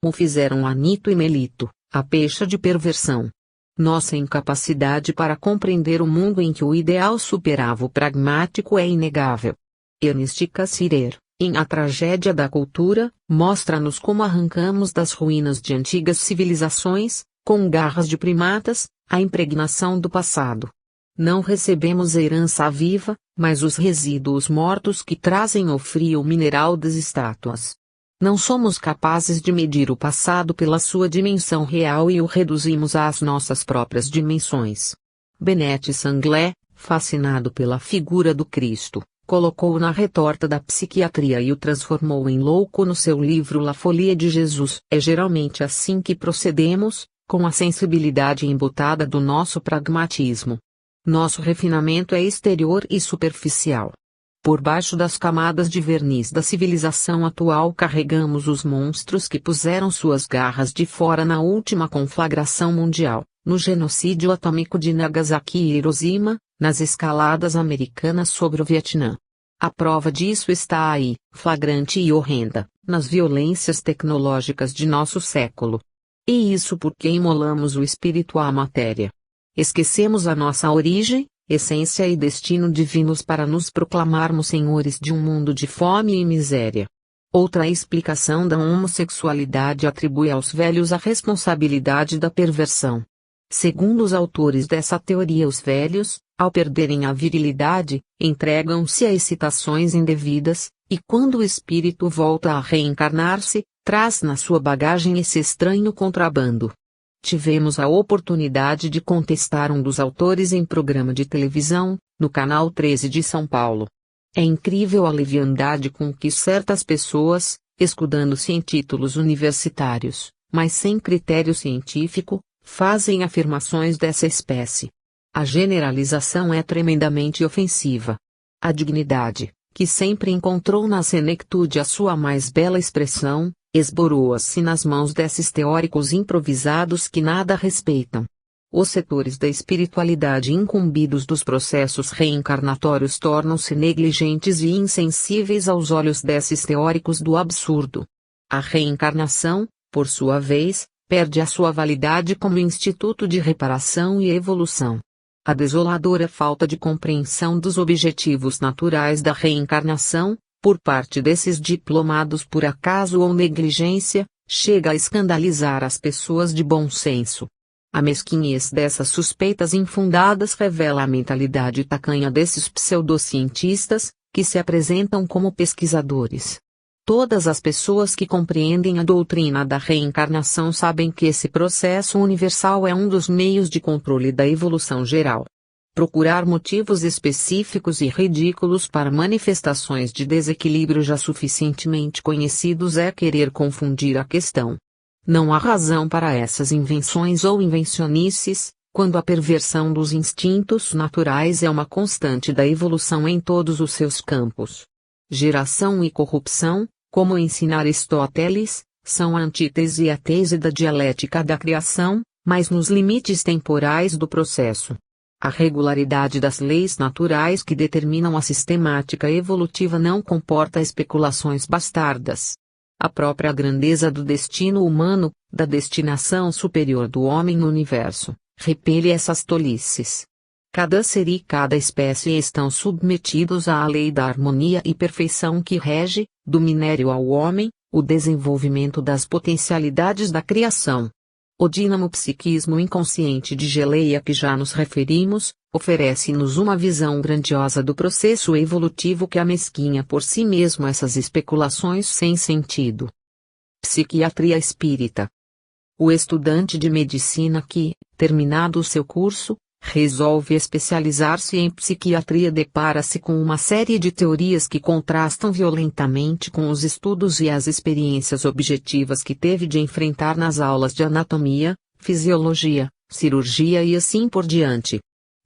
O fizeram Anito e Melito, a pecha de perversão. Nossa incapacidade para compreender o mundo em que o ideal superava o pragmático é inegável. Ernest Cassirer, em A Tragédia da Cultura, mostra-nos como arrancamos das ruínas de antigas civilizações, com garras de primatas, a impregnação do passado. Não recebemos herança viva, mas os resíduos mortos que trazem o frio mineral das estátuas. Não somos capazes de medir o passado pela sua dimensão real e o reduzimos às nossas próprias dimensões. Benet Sanglé, fascinado pela figura do Cristo, colocou-o na retorta da psiquiatria e o transformou em louco no seu livro La Folie de Jesus. É geralmente assim que procedemos, com a sensibilidade embutada do nosso pragmatismo. Nosso refinamento é exterior e superficial. Por baixo das camadas de verniz da civilização atual carregamos os monstros que puseram suas garras de fora na última conflagração mundial, no genocídio atômico de Nagasaki e Hiroshima, nas escaladas americanas sobre o Vietnã. A prova disso está aí, flagrante e horrenda, nas violências tecnológicas de nosso século. E isso porque imolamos o espírito à matéria. Esquecemos a nossa origem, essência e destino divinos para nos proclamarmos senhores de um mundo de fome e miséria. Outra explicação da homossexualidade atribui aos velhos a responsabilidade da perversão. Segundo os autores dessa teoria, os velhos, ao perderem a virilidade, entregam-se a excitações indevidas, e quando o espírito volta a reencarnar-se, traz na sua bagagem esse estranho contrabando. Tivemos a oportunidade de contestar um dos autores em programa de televisão, no Canal 13 de São Paulo. É incrível a leviandade com que certas pessoas, escudando-se em títulos universitários, mas sem critério científico, fazem afirmações dessa espécie. A generalização é tremendamente ofensiva. A dignidade, que sempre encontrou na senectude a sua mais bela expressão, esboroa-se nas mãos desses teóricos improvisados que nada respeitam. Os setores da espiritualidade incumbidos dos processos reencarnatórios tornam-se negligentes e insensíveis aos olhos desses teóricos do absurdo. A reencarnação, por sua vez, perde a sua validade como instituto de reparação e evolução. A desoladora falta de compreensão dos objetivos naturais da reencarnação, por parte desses diplomados por acaso ou negligência, chega a escandalizar as pessoas de bom senso. A mesquinhez dessas suspeitas infundadas revela a mentalidade tacanha desses pseudocientistas, que se apresentam como pesquisadores. Todas as pessoas que compreendem a doutrina da reencarnação sabem que esse processo universal é um dos meios de controle da evolução geral. Procurar motivos específicos e ridículos para manifestações de desequilíbrio já suficientemente conhecidos é querer confundir a questão. Não há razão para essas invenções ou invencionices, quando a perversão dos instintos naturais é uma constante da evolução em todos os seus campos. Geração e corrupção, como ensina Aristóteles, são a antítese e a tese da dialética da criação, mas nos limites temporais do processo. A regularidade das leis naturais que determinam a sistemática evolutiva não comporta especulações bastardas. A própria grandeza do destino humano, da destinação superior do homem no universo, repele essas tolices. Cada ser e cada espécie estão submetidos à lei da harmonia e perfeição que rege, do minério ao homem, o desenvolvimento das potencialidades da criação. O dinamo-psiquismo inconsciente de geleia que já nos referimos, oferece-nos uma visão grandiosa do processo evolutivo que amesquinha por si mesmo essas especulações sem sentido. Psiquiatria espírita. O estudante de medicina que, terminado o seu curso, resolve especializar-se em psiquiatria depara-se com uma série de teorias que contrastam violentamente com os estudos e as experiências objetivas que teve de enfrentar nas aulas de anatomia, fisiologia, cirurgia e assim por diante.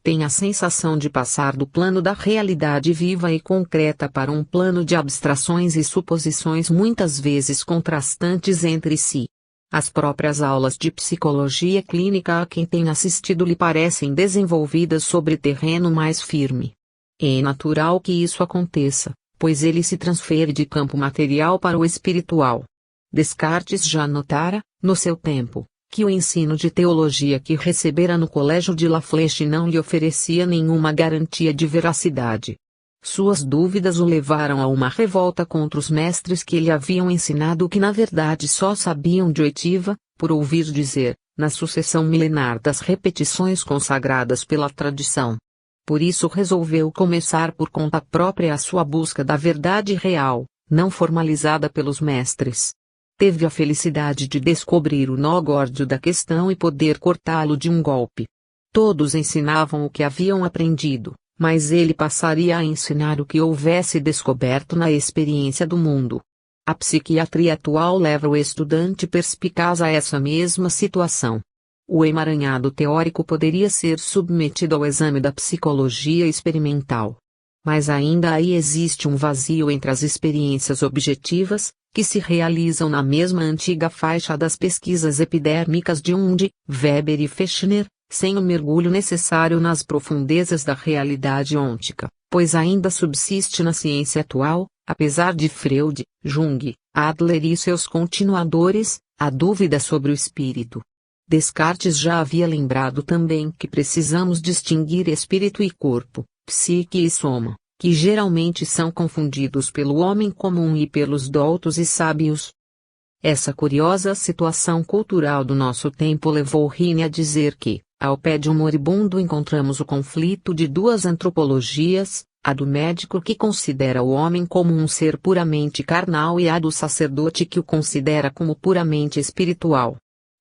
Tem a sensação de passar do plano da realidade viva e concreta para um plano de abstrações e suposições muitas vezes contrastantes entre si. As próprias aulas de psicologia clínica a quem tem assistido lhe parecem desenvolvidas sobre terreno mais firme. É natural que isso aconteça, pois ele se transfere de campo material para o espiritual. Descartes já notara, no seu tempo, que o ensino de teologia que recebera no colégio de La Flèche não lhe oferecia nenhuma garantia de veracidade. Suas dúvidas o levaram a uma revolta contra os mestres que lhe haviam ensinado o que na verdade só sabiam de oitiva, por ouvir dizer, na sucessão milenar das repetições consagradas pela tradição. Por isso resolveu começar por conta própria a sua busca da verdade real, não formalizada pelos mestres. Teve a felicidade de descobrir o nó górdio da questão e poder cortá-lo de um golpe. Todos ensinavam o que haviam aprendido, mas ele passaria a ensinar o que houvesse descoberto na experiência do mundo. A psiquiatria atual leva o estudante perspicaz a essa mesma situação. O emaranhado teórico poderia ser submetido ao exame da psicologia experimental. Mas ainda aí existe um vazio entre as experiências objetivas, que se realizam na mesma antiga faixa das pesquisas epidérmicas de Hunde, Weber e Fechner, sem o mergulho necessário nas profundezas da realidade ôntica, pois ainda subsiste na ciência atual, apesar de Freud, Jung, Adler e seus continuadores, a dúvida sobre o espírito. Descartes já havia lembrado também que precisamos distinguir espírito e corpo, psique e soma, que geralmente são confundidos pelo homem comum e pelos doutos e sábios. Essa curiosa situação cultural do nosso tempo levou Heine a dizer que, ao pé de um moribundo encontramos o conflito de duas antropologias, a do médico que considera o homem como um ser puramente carnal e a do sacerdote que o considera como puramente espiritual.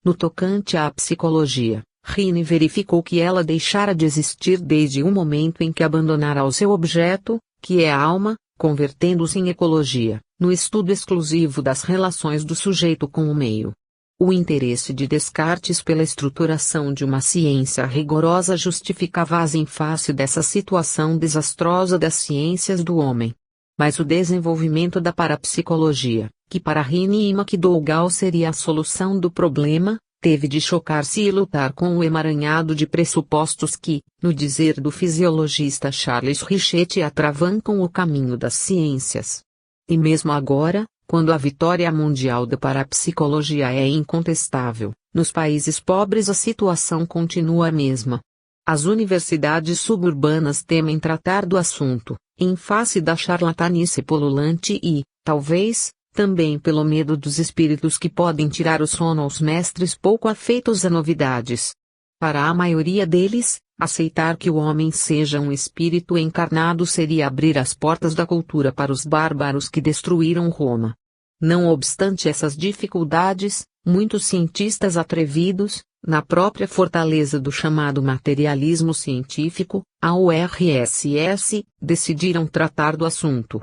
No tocante à psicologia, Heine verificou que ela deixara de existir desde o momento em que abandonara o seu objeto, que é a alma, convertendo-se em ecologia, no estudo exclusivo das relações do sujeito com o meio. O interesse de Descartes pela estruturação de uma ciência rigorosa justificava-as em face dessa situação desastrosa das ciências do homem. Mas o desenvolvimento da parapsicologia, que para Heine e MacDougall seria a solução do problema, teve de chocar-se e lutar com o emaranhado de pressupostos que, no dizer do fisiologista Charles Richet, atravancam o caminho das ciências. E mesmo agora, quando a vitória mundial da parapsicologia é incontestável, nos países pobres a situação continua a mesma. As universidades suburbanas temem tratar do assunto, em face da charlatanice pululante e, talvez, também pelo medo dos espíritos que podem tirar o sono aos mestres pouco afeitos a novidades. Para a maioria deles, aceitar que o homem seja um espírito encarnado seria abrir as portas da cultura para os bárbaros que destruíram Roma. Não obstante essas dificuldades, muitos cientistas atrevidos, na própria fortaleza do chamado materialismo científico, a URSS, decidiram tratar do assunto.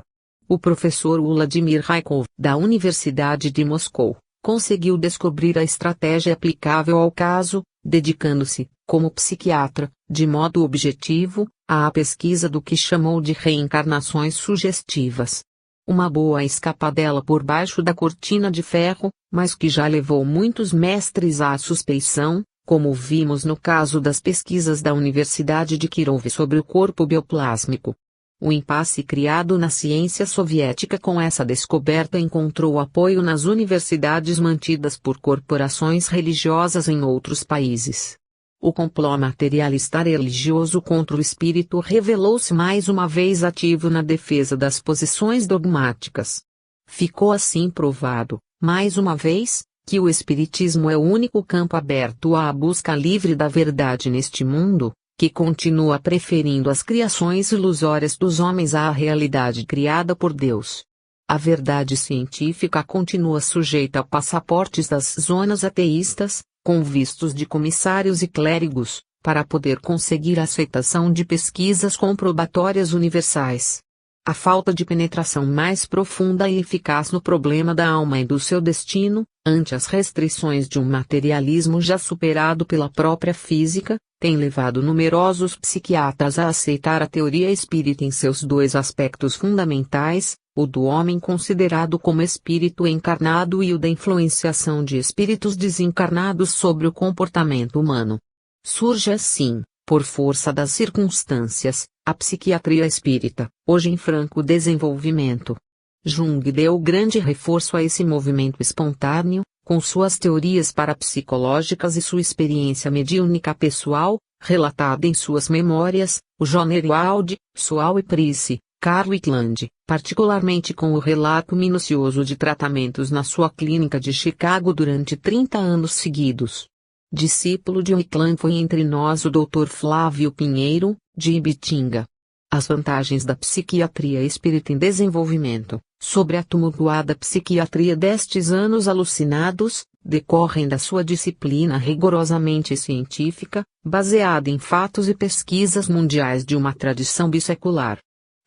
O professor Vladimir Rykov, da Universidade de Moscou, conseguiu descobrir a estratégia aplicável ao caso, dedicando-se, como psiquiatra, de modo objetivo, à pesquisa do que chamou de reencarnações sugestivas. Uma boa escapadela por baixo da cortina de ferro, mas que já levou muitos mestres à suspeição, como vimos no caso das pesquisas da Universidade de Kirov sobre o corpo bioplásmico. O impasse criado na ciência soviética com essa descoberta encontrou apoio nas universidades mantidas por corporações religiosas em outros países. O complô materialista religioso contra o espírito revelou-se mais uma vez ativo na defesa das posições dogmáticas. Ficou assim provado, mais uma vez, que o espiritismo é o único campo aberto à busca livre da verdade neste mundo, que continua preferindo as criações ilusórias dos homens à realidade criada por Deus. A verdade científica continua sujeita a passaportes das zonas ateístas, com vistos de comissários e clérigos, para poder conseguir a aceitação de pesquisas comprobatórias universais. A falta de penetração mais profunda e eficaz no problema da alma e do seu destino, ante as restrições de um materialismo já superado pela própria física, tem levado numerosos psiquiatras a aceitar a teoria espírita em seus dois aspectos fundamentais, o do homem considerado como espírito encarnado e o da influenciação de espíritos desencarnados sobre o comportamento humano. Surge assim, por força das circunstâncias, a psiquiatria espírita, hoje em franco desenvolvimento. Jung deu grande reforço a esse movimento espontâneo, com suas teorias parapsicológicas e sua experiência mediúnica pessoal, relatada em suas memórias, o Joner Wald, Soal e Price, Carl Whitland, particularmente com o relato minucioso de tratamentos na sua clínica de Chicago durante 30 anos seguidos. Discípulo de Whitland foi entre nós o Dr. Flávio Pinheiro, de Ibitinga. As vantagens da psiquiatria espírita em desenvolvimento, sobre a tumultuada psiquiatria destes anos alucinados, decorrem da sua disciplina rigorosamente científica, baseada em fatos e pesquisas mundiais de uma tradição bissecular.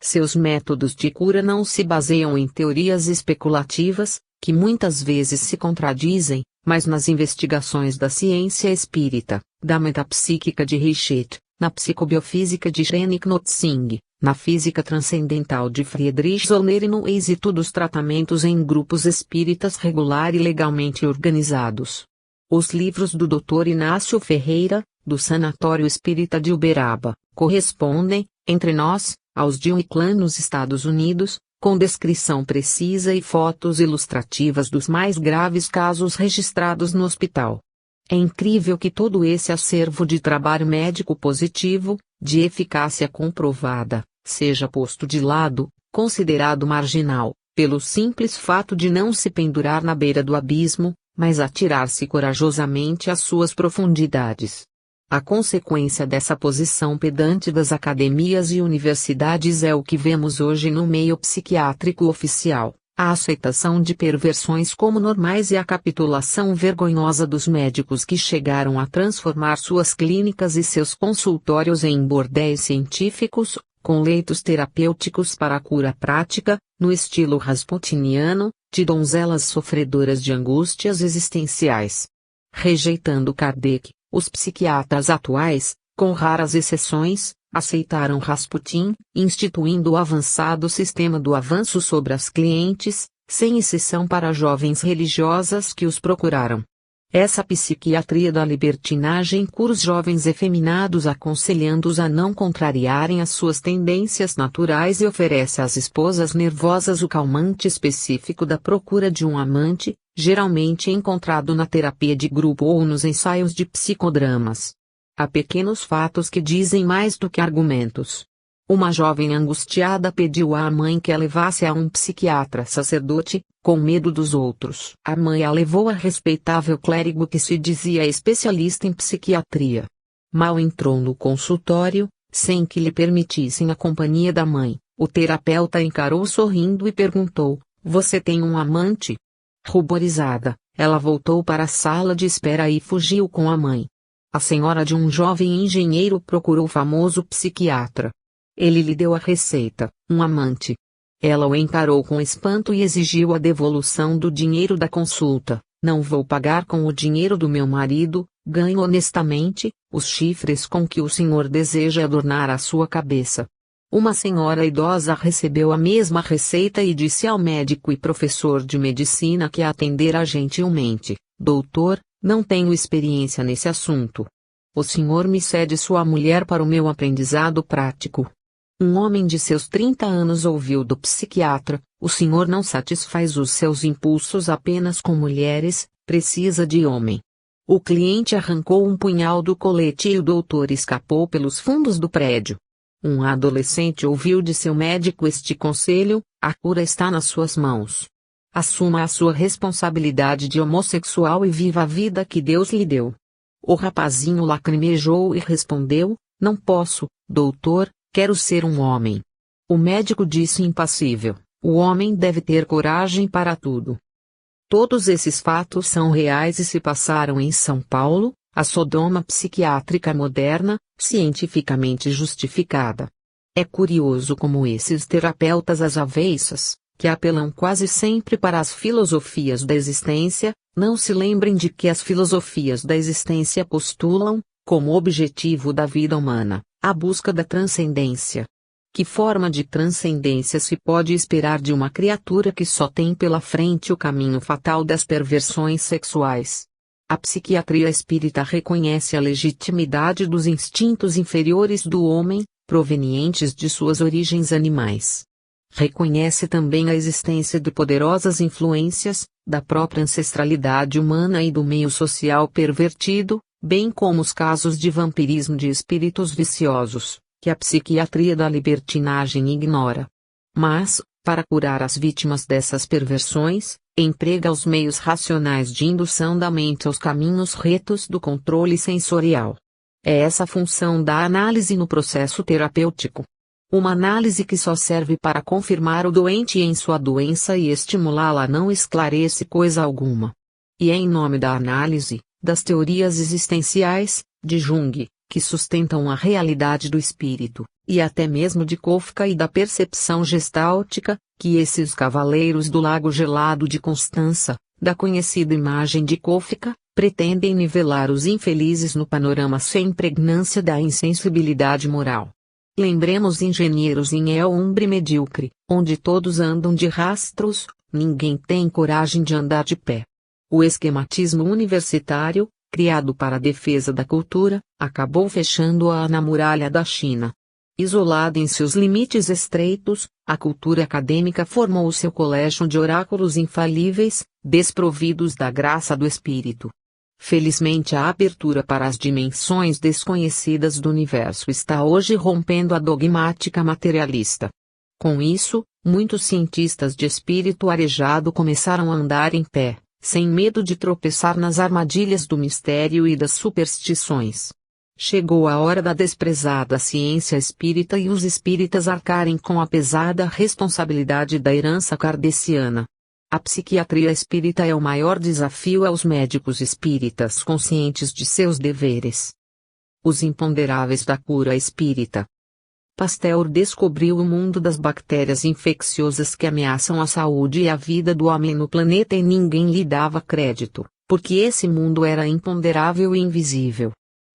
Seus métodos de cura não se baseiam em teorias especulativas, que muitas vezes se contradizem, mas nas investigações da ciência espírita, da metapsíquica de Reichert, na psicobiofísica de Rene Knotzing, na física transcendental de Friedrich Zollner e no êxito dos tratamentos em grupos espíritas regular e legalmente organizados. Os livros do Dr. Inácio Ferreira, do Sanatório Espírita de Uberaba, correspondem, entre nós, aos de Whitland nos Estados Unidos, com descrição precisa e fotos ilustrativas dos mais graves casos registrados no hospital. É incrível que todo esse acervo de trabalho médico positivo, de eficácia comprovada, seja posto de lado, considerado marginal, pelo simples fato de não se pendurar na beira do abismo, mas atirar-se corajosamente às suas profundidades. A consequência dessa posição pedante das academias e universidades é o que vemos hoje no meio psiquiátrico oficial. A aceitação de perversões como normais e a capitulação vergonhosa dos médicos que chegaram a transformar suas clínicas e seus consultórios em bordéis científicos, com leitos terapêuticos para a cura prática, no estilo rasputiniano, de donzelas sofredoras de angústias existenciais. Rejeitando Kardec, os psiquiatras atuais, com raras exceções, aceitaram Rasputin, instituindo o avançado sistema do avanço sobre as clientes, sem exceção para jovens religiosas que os procuraram. Essa psiquiatria da libertinagem cura os jovens efeminados aconselhando-os a não contrariarem as suas tendências naturais e oferece às esposas nervosas o calmante específico da procura de um amante, geralmente encontrado na terapia de grupo ou nos ensaios de psicodramas. Há pequenos fatos que dizem mais do que argumentos. Uma jovem angustiada pediu à mãe que a levasse a um psiquiatra sacerdote, com medo dos outros. A mãe a levou a respeitável clérigo que se dizia especialista em psiquiatria. Mal entrou no consultório, sem que lhe permitissem a companhia da mãe, o terapeuta encarou sorrindo e perguntou: "Você tem um amante?" Ruborizada, ela voltou para a sala de espera e fugiu com a mãe. A senhora de um jovem engenheiro procurou o famoso psiquiatra. Ele lhe deu a receita, um amante. Ela o encarou com espanto e exigiu a devolução do dinheiro da consulta. "Não vou pagar com o dinheiro do meu marido, ganho honestamente, os chifres com que o senhor deseja adornar a sua cabeça." Uma senhora idosa recebeu a mesma receita e disse ao médico e professor de medicina que a atendera gentilmente: "Doutor, não tenho experiência nesse assunto. O senhor me cede sua mulher para o meu aprendizado prático." Um homem de seus 30 anos ouviu do psiquiatra: "O senhor não satisfaz os seus impulsos apenas com mulheres, precisa de homem." O cliente arrancou um punhal do colete e o doutor escapou pelos fundos do prédio. Um adolescente ouviu de seu médico este conselho: "A cura está nas suas mãos. Assuma a sua responsabilidade de homossexual e viva a vida que Deus lhe deu." O rapazinho lacrimejou e respondeu: "Não posso, doutor, quero ser um homem." O médico disse impassível: "O homem deve ter coragem para tudo." Todos esses fatos são reais e se passaram em São Paulo, a Sodoma psiquiátrica moderna, cientificamente justificada. É curioso como esses terapeutas às avessas, que apelam quase sempre para as filosofias da existência, não se lembrem de que as filosofias da existência postulam, como objetivo da vida humana, a busca da transcendência. Que forma de transcendência se pode esperar de uma criatura que só tem pela frente o caminho fatal das perversões sexuais? A psiquiatria espírita reconhece a legitimidade dos instintos inferiores do homem, provenientes de suas origens animais. Reconhece também a existência de poderosas influências, da própria ancestralidade humana e do meio social pervertido, bem como os casos de vampirismo de espíritos viciosos, que a psiquiatria da libertinagem ignora. Mas, para curar as vítimas dessas perversões, emprega os meios racionais de indução da mente aos caminhos retos do controle sensorial. É essa a função da análise no processo terapêutico. Uma análise que só serve para confirmar o doente em sua doença e estimulá-la não esclarece coisa alguma. E é em nome da análise, das teorias existenciais, de Jung, que sustentam a realidade do espírito, e até mesmo de Kafka e da percepção gestáltica, que esses cavaleiros do lago gelado de Constança, da conhecida imagem de Kafka, pretendem nivelar os infelizes no panorama sem pregnância da insensibilidade moral. Lembremos engenheiros em El Umbre Medíocre, onde todos andam de rastros, ninguém tem coragem de andar de pé. O esquematismo universitário, criado para a defesa da cultura, acabou fechando-a na muralha da China. Isolada em seus limites estreitos, a cultura acadêmica formou seu colégio de oráculos infalíveis, desprovidos da graça do espírito. Felizmente a abertura para as dimensões desconhecidas do universo está hoje rompendo a dogmática materialista. Com isso, muitos cientistas de espírito arejado começaram a andar em pé, sem medo de tropeçar nas armadilhas do mistério e das superstições. Chegou a hora da desprezada ciência espírita e os espíritas arcarem com a pesada responsabilidade da herança kardeciana. A psiquiatria espírita é o maior desafio aos médicos espíritas conscientes de seus deveres. Os imponderáveis da cura espírita. Pasteur descobriu o mundo das bactérias infecciosas que ameaçam a saúde e a vida do homem no planeta e ninguém lhe dava crédito, porque esse mundo era imponderável e invisível.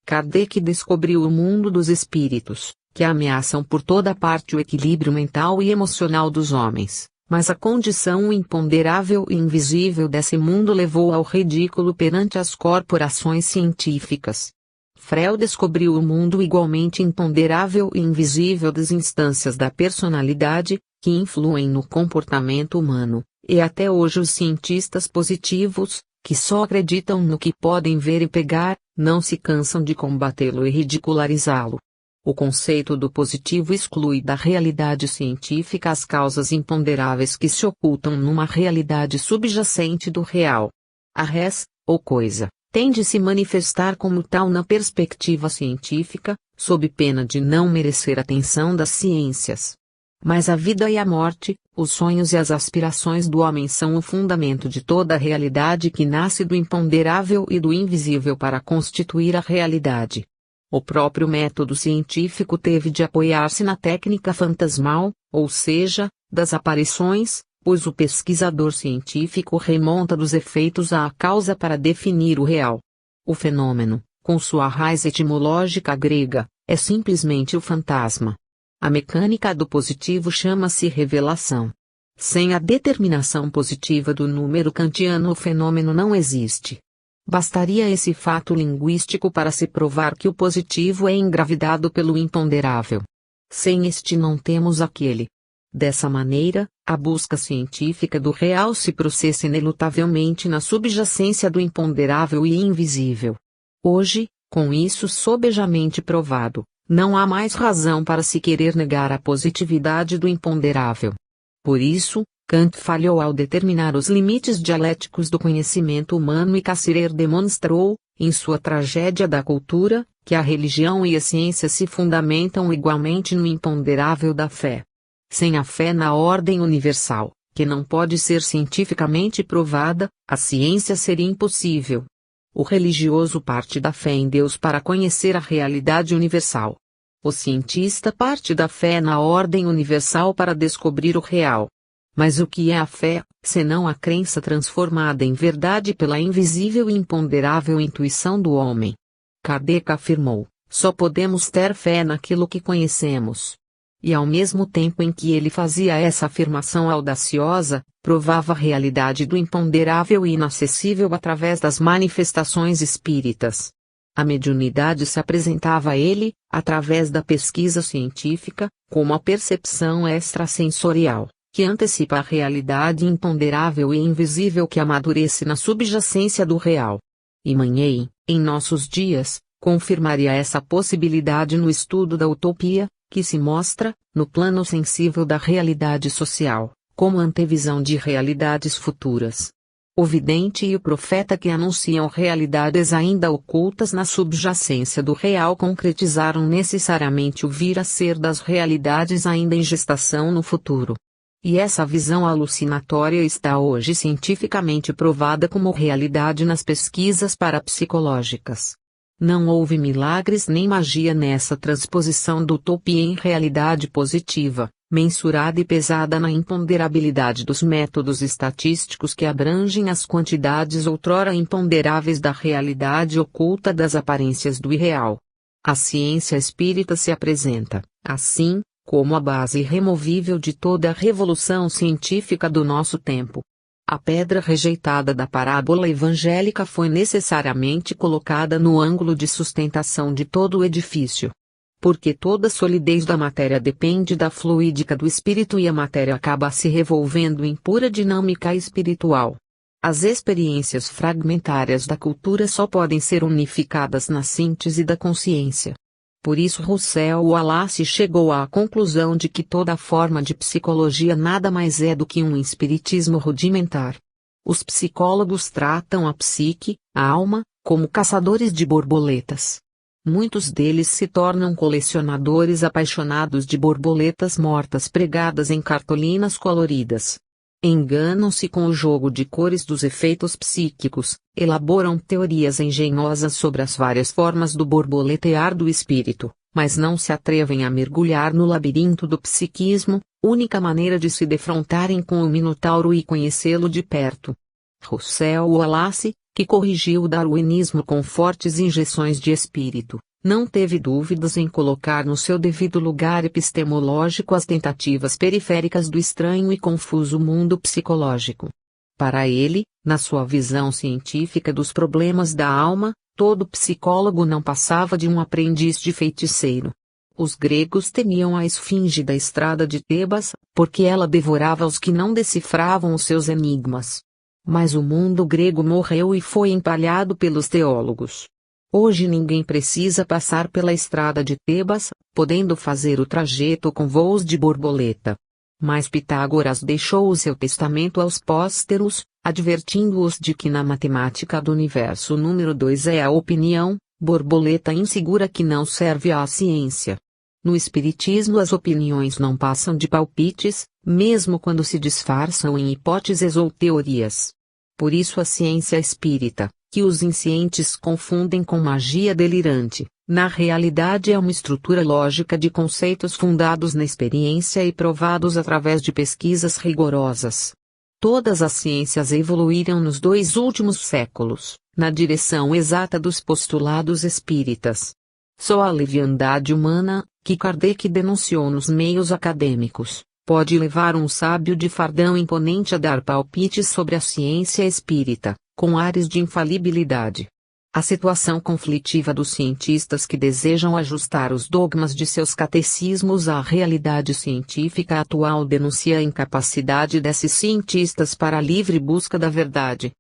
Kardec descobriu o mundo dos espíritos, que ameaçam por toda parte o equilíbrio mental e emocional dos homens. Mas a condição imponderável e invisível desse mundo levou ao ridículo perante as corporações científicas. Freud descobriu o mundo igualmente imponderável e invisível das instâncias da personalidade, que influem no comportamento humano, e até hoje os cientistas positivos, que só acreditam no que podem ver e pegar, não se cansam de combatê-lo e ridicularizá-lo. O conceito do positivo exclui da realidade científica as causas imponderáveis que se ocultam numa realidade subjacente do real. A res, ou coisa, tem de se manifestar como tal na perspectiva científica, sob pena de não merecer atenção das ciências. Mas a vida e a morte, os sonhos e as aspirações do homem são o fundamento de toda a realidade que nasce do imponderável e do invisível para constituir a realidade. O próprio método científico teve de apoiar-se na técnica fantasmal, ou seja, das aparições, pois o pesquisador científico remonta dos efeitos à causa para definir o real. O fenômeno, com sua raiz etimológica grega, é simplesmente o fantasma. A mecânica do positivo chama-se revelação. Sem a determinação positiva do número kantiano o fenômeno não existe. Bastaria esse fato linguístico para se provar que o positivo é engravidado pelo imponderável. Sem este não temos aquele. Dessa maneira, a busca científica do real se processa inelutavelmente na subjacência do imponderável e invisível. Hoje, com isso sobejamente provado, não há mais razão para se querer negar a positividade do imponderável. Por isso, Kant falhou ao determinar os limites dialéticos do conhecimento humano e Cassirer demonstrou, em sua Tragédia da Cultura, que a religião e a ciência se fundamentam igualmente no imponderável da fé. Sem a fé na ordem universal, que não pode ser cientificamente provada, a ciência seria impossível. O religioso parte da fé em Deus para conhecer a realidade universal. O cientista parte da fé na ordem universal para descobrir o real. Mas o que é a fé, senão a crença transformada em verdade pela invisível e imponderável intuição do homem? Kardec afirmou: só podemos ter fé naquilo que conhecemos. E ao mesmo tempo em que ele fazia essa afirmação audaciosa, provava a realidade do imponderável e inacessível através das manifestações espíritas. A mediunidade se apresentava a ele, através da pesquisa científica, como a percepção extrasensorial, que antecipa a realidade imponderável e invisível que amadurece na subjacência do real. E Manhei, em nossos dias, confirmaria essa possibilidade no estudo da utopia, que se mostra, no plano sensível da realidade social, como antevisão de realidades futuras. O vidente e o profeta que anunciam realidades ainda ocultas na subjacência do real concretizaram necessariamente o vir a ser das realidades ainda em gestação no futuro. E essa visão alucinatória está hoje cientificamente provada como realidade nas pesquisas parapsicológicas. Não houve milagres nem magia nessa transposição da utopia em realidade positiva, mensurada e pesada na imponderabilidade dos métodos estatísticos que abrangem as quantidades outrora imponderáveis da realidade oculta das aparências do irreal. A ciência espírita se apresenta, assim, como a base irremovível de toda a revolução científica do nosso tempo. A pedra rejeitada da parábola evangélica foi necessariamente colocada no ângulo de sustentação de todo o edifício. Porque toda a solidez da matéria depende da fluídica do espírito e a matéria acaba se revolvendo em pura dinâmica espiritual. As experiências fragmentárias da cultura só podem ser unificadas na síntese da consciência. Por isso Russell Wallace chegou à conclusão de que toda forma de psicologia nada mais é do que um espiritismo rudimentar. Os psicólogos tratam a psique, a alma, como caçadores de borboletas. Muitos deles se tornam colecionadores apaixonados de borboletas mortas pregadas em cartolinas coloridas. Enganam-se com o jogo de cores dos efeitos psíquicos, elaboram teorias engenhosas sobre as várias formas do borboletear do espírito, mas não se atrevem a mergulhar no labirinto do psiquismo, única maneira de se defrontarem com o Minotauro e conhecê-lo de perto. Russell Wallace, que corrigiu o darwinismo com fortes injeções de espírito, não teve dúvidas em colocar no seu devido lugar epistemológico as tentativas periféricas do estranho e confuso mundo psicológico. Para ele, na sua visão científica dos problemas da alma, todo psicólogo não passava de um aprendiz de feiticeiro. Os gregos temiam a esfinge da estrada de Tebas, porque ela devorava os que não decifravam os seus enigmas. Mas o mundo grego morreu e foi empalhado pelos teólogos. Hoje ninguém precisa passar pela estrada de Tebas, podendo fazer o trajeto com voos de borboleta. Mas Pitágoras deixou o seu testamento aos pósteros, advertindo-os de que na matemática do universo número 2 é a opinião, borboleta insegura que não serve à ciência. No espiritismo as opiniões não passam de palpites, mesmo quando se disfarçam em hipóteses ou teorias. Por isso a ciência espírita, que os inscientes confundem com magia delirante, na realidade é uma estrutura lógica de conceitos fundados na experiência e provados através de pesquisas rigorosas. Todas as ciências evoluíram nos 2 últimos séculos, na direção exata dos postulados espíritas. Só a leviandade humana, que Kardec denunciou nos meios acadêmicos, pode levar um sábio de fardão imponente a dar palpites sobre a ciência espírita, com ares de infalibilidade. A situação conflitiva dos cientistas que desejam ajustar os dogmas de seus catecismos à realidade científica atual denuncia a incapacidade desses cientistas para a livre busca da verdade.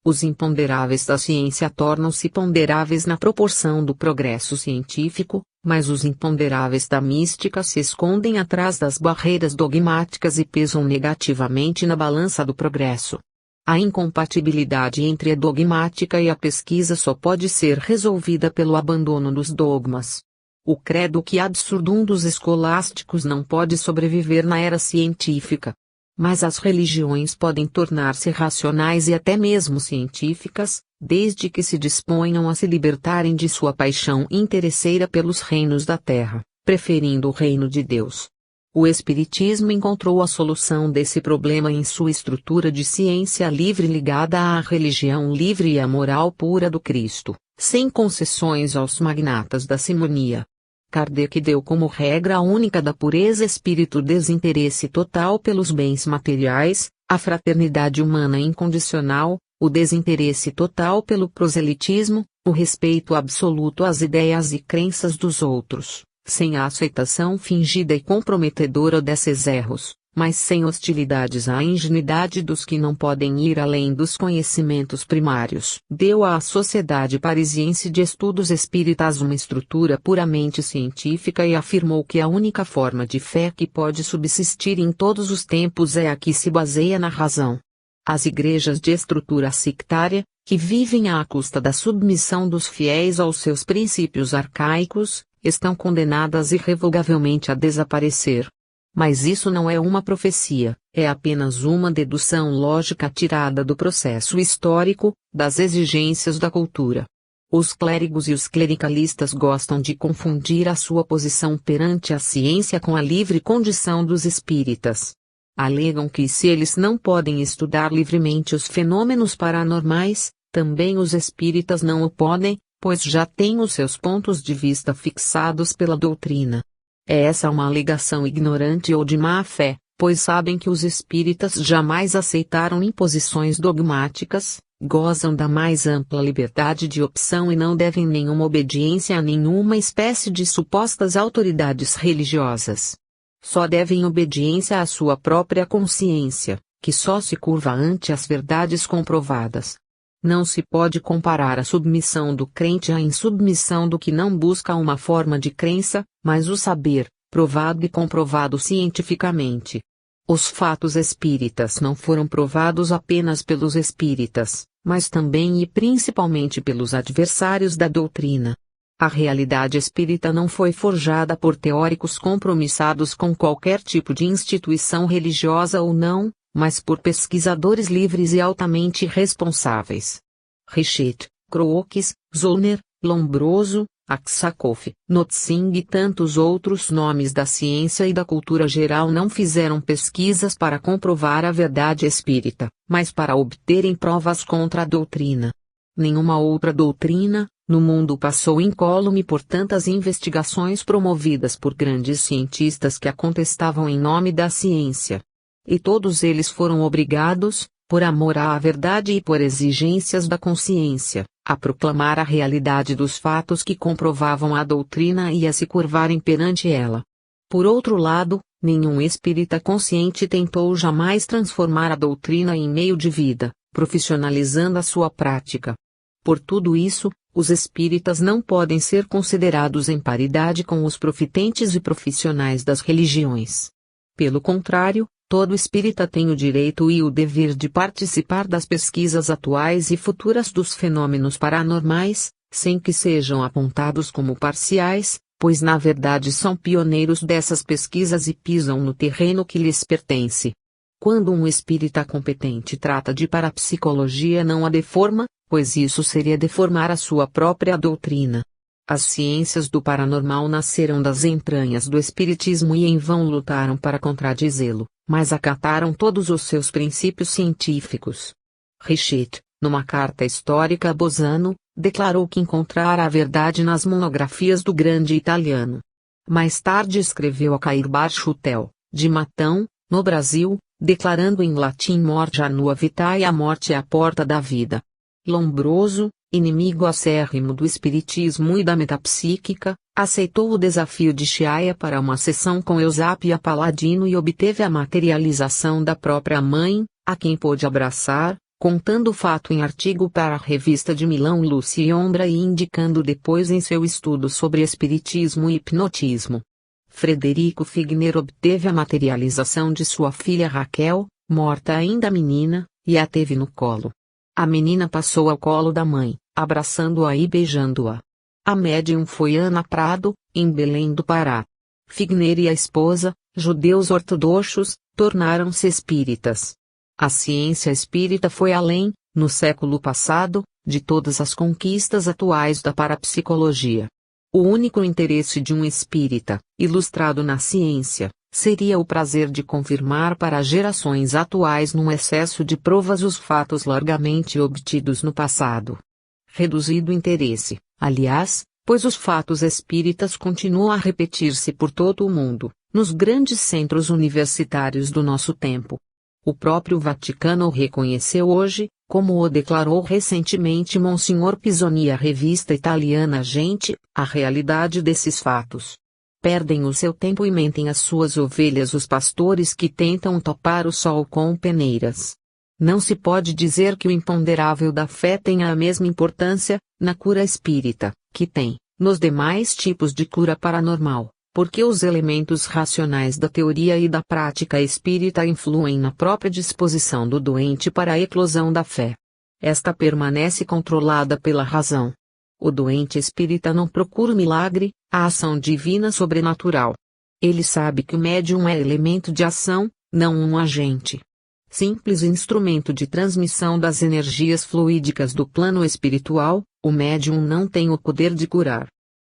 Os imponderáveis da ciência tornam-se ponderáveis na proporção do progresso científico, mas os imponderáveis da mística se escondem atrás das barreiras dogmáticas e pesam negativamente na balança do progresso. A incompatibilidade entre a dogmática e a pesquisa só pode ser resolvida pelo abandono dos dogmas. O credo que absurdum dos escolásticos não pode sobreviver na era científica. Mas as religiões podem tornar-se racionais e até mesmo científicas, desde que se disponham a se libertarem de sua paixão interesseira pelos reinos da terra, preferindo o reino de Deus. O Espiritismo encontrou a solução desse problema em sua estrutura de ciência livre ligada à religião livre e à moral pura do Cristo, sem concessões aos magnatas da simonia. Kardec deu como regra única da pureza espírito desinteresse total pelos bens materiais, a fraternidade humana incondicional, o desinteresse total pelo proselitismo, O respeito absoluto às ideias e crenças dos outros, sem a aceitação fingida e comprometedora desses erros, mas sem hostilidades à ingenuidade dos que não podem ir além dos conhecimentos primários. Deu à Sociedade Parisiense de Estudos Espíritas uma estrutura puramente científica e afirmou que a única forma de fé que pode subsistir em todos os tempos é a que se baseia na razão. As igrejas de estrutura sectária, que vivem à custa da submissão dos fiéis aos seus princípios arcaicos, estão condenadas irrevogavelmente a desaparecer. Mas isso não é uma profecia, é apenas uma dedução lógica tirada do processo histórico, das exigências da cultura. Os clérigos e os clericalistas gostam de confundir a sua posição perante a ciência com a livre condição dos espíritas. Alegam que se eles não podem estudar livremente os fenômenos paranormais, também os espíritas não o podem, pois já têm os seus pontos de vista fixados pela doutrina. É essa uma alegação ignorante ou de má fé, pois sabem que os espíritas jamais aceitaram imposições dogmáticas, gozam da mais ampla liberdade de opção e não devem nenhuma obediência a nenhuma espécie de supostas autoridades religiosas. Só devem obediência à sua própria consciência, que só se curva ante as verdades comprovadas. Não se pode comparar a submissão do crente à insubmissão do que não busca uma forma de crença, mas o saber, provado e comprovado cientificamente. Os fatos espíritas não foram provados apenas pelos espíritas, mas também e principalmente pelos adversários da doutrina. A realidade espírita não foi forjada por teóricos compromissados com qualquer tipo de instituição religiosa ou não, mas por pesquisadores livres e altamente responsáveis. Richet, Crookes, Zollner, Lombroso, Aksakoff, Notzing e tantos outros nomes da ciência e da cultura geral não fizeram pesquisas para comprovar a verdade espírita, mas para obterem provas contra a doutrina. Nenhuma outra doutrina, no mundo passou incólume por tantas investigações promovidas por grandes cientistas que a contestavam em nome da ciência. E todos eles foram obrigados, por amor à verdade e por exigências da consciência, a proclamar a realidade dos fatos que comprovavam a doutrina e a se curvarem perante ela. Por outro lado, nenhum espírita consciente tentou jamais transformar a doutrina em meio de vida, profissionalizando a sua prática. Por tudo isso, os espíritas não podem ser considerados em paridade com os profitentes e profissionais das religiões. Pelo contrário, todo espírita tem o direito e o dever de participar das pesquisas atuais e futuras dos fenômenos paranormais, sem que sejam apontados como parciais, pois na verdade são pioneiros dessas pesquisas e pisam no terreno que lhes pertence. Quando um espírita competente trata de parapsicologia, não a deforma, pois isso seria deformar a sua própria doutrina. As ciências do paranormal nasceram das entranhas do espiritismo e em vão lutaram para contradizê-lo, mas acataram todos os seus princípios científicos. Richet, numa carta histórica a Bosano, declarou que encontrara a verdade nas monografias do grande italiano. Mais tarde escreveu a Cair Barchutel, de Matão, no Brasil, declarando em latim morte annua vitae, a morte é a porta da vida. Lombroso, inimigo acérrimo do espiritismo e da metapsíquica, aceitou o desafio de Sciaia para uma sessão com Eusapia Paladino e obteve a materialização da própria mãe, a quem pôde abraçar, contando o fato em artigo para a revista de Milão Luz e Ombra e indicando depois em seu estudo sobre espiritismo e hipnotismo. Frederico Figner obteve a materialização de sua filha Raquel, morta ainda menina, e a teve no colo. A menina passou ao colo da mãe, abraçando-a e beijando-a. A médium foi Ana Prado, em Belém do Pará. Figner e a esposa, judeus ortodoxos, tornaram-se espíritas. A ciência espírita foi além, no século passado, de todas as conquistas atuais da parapsicologia. O único interesse de um espírita, ilustrado na ciência, seria o prazer de confirmar para gerações atuais num excesso de provas os fatos largamente obtidos no passado. Reduzido interesse, aliás, pois os fatos espíritas continuam a repetir-se por todo o mundo, nos grandes centros universitários do nosso tempo. O próprio Vaticano o reconheceu hoje, como o declarou recentemente Monsignor Pisoni à revista italiana Gente. A realidade desses fatos. Perdem o seu tempo e mentem às suas ovelhas os pastores que tentam topar o sol com peneiras. Não se pode dizer que o imponderável da fé tenha a mesma importância, na cura espírita, que tem, nos demais tipos de cura paranormal, porque os elementos racionais da teoria e da prática espírita influem na própria disposição do doente para a eclosão da fé. Esta permanece controlada pela razão. O doente espírita não procura o milagre, a ação divina sobrenatural. Ele sabe que o médium é elemento de ação, não um agente. Simples instrumento de transmissão das energias fluídicas do plano espiritual, o médium não tem o poder de curar.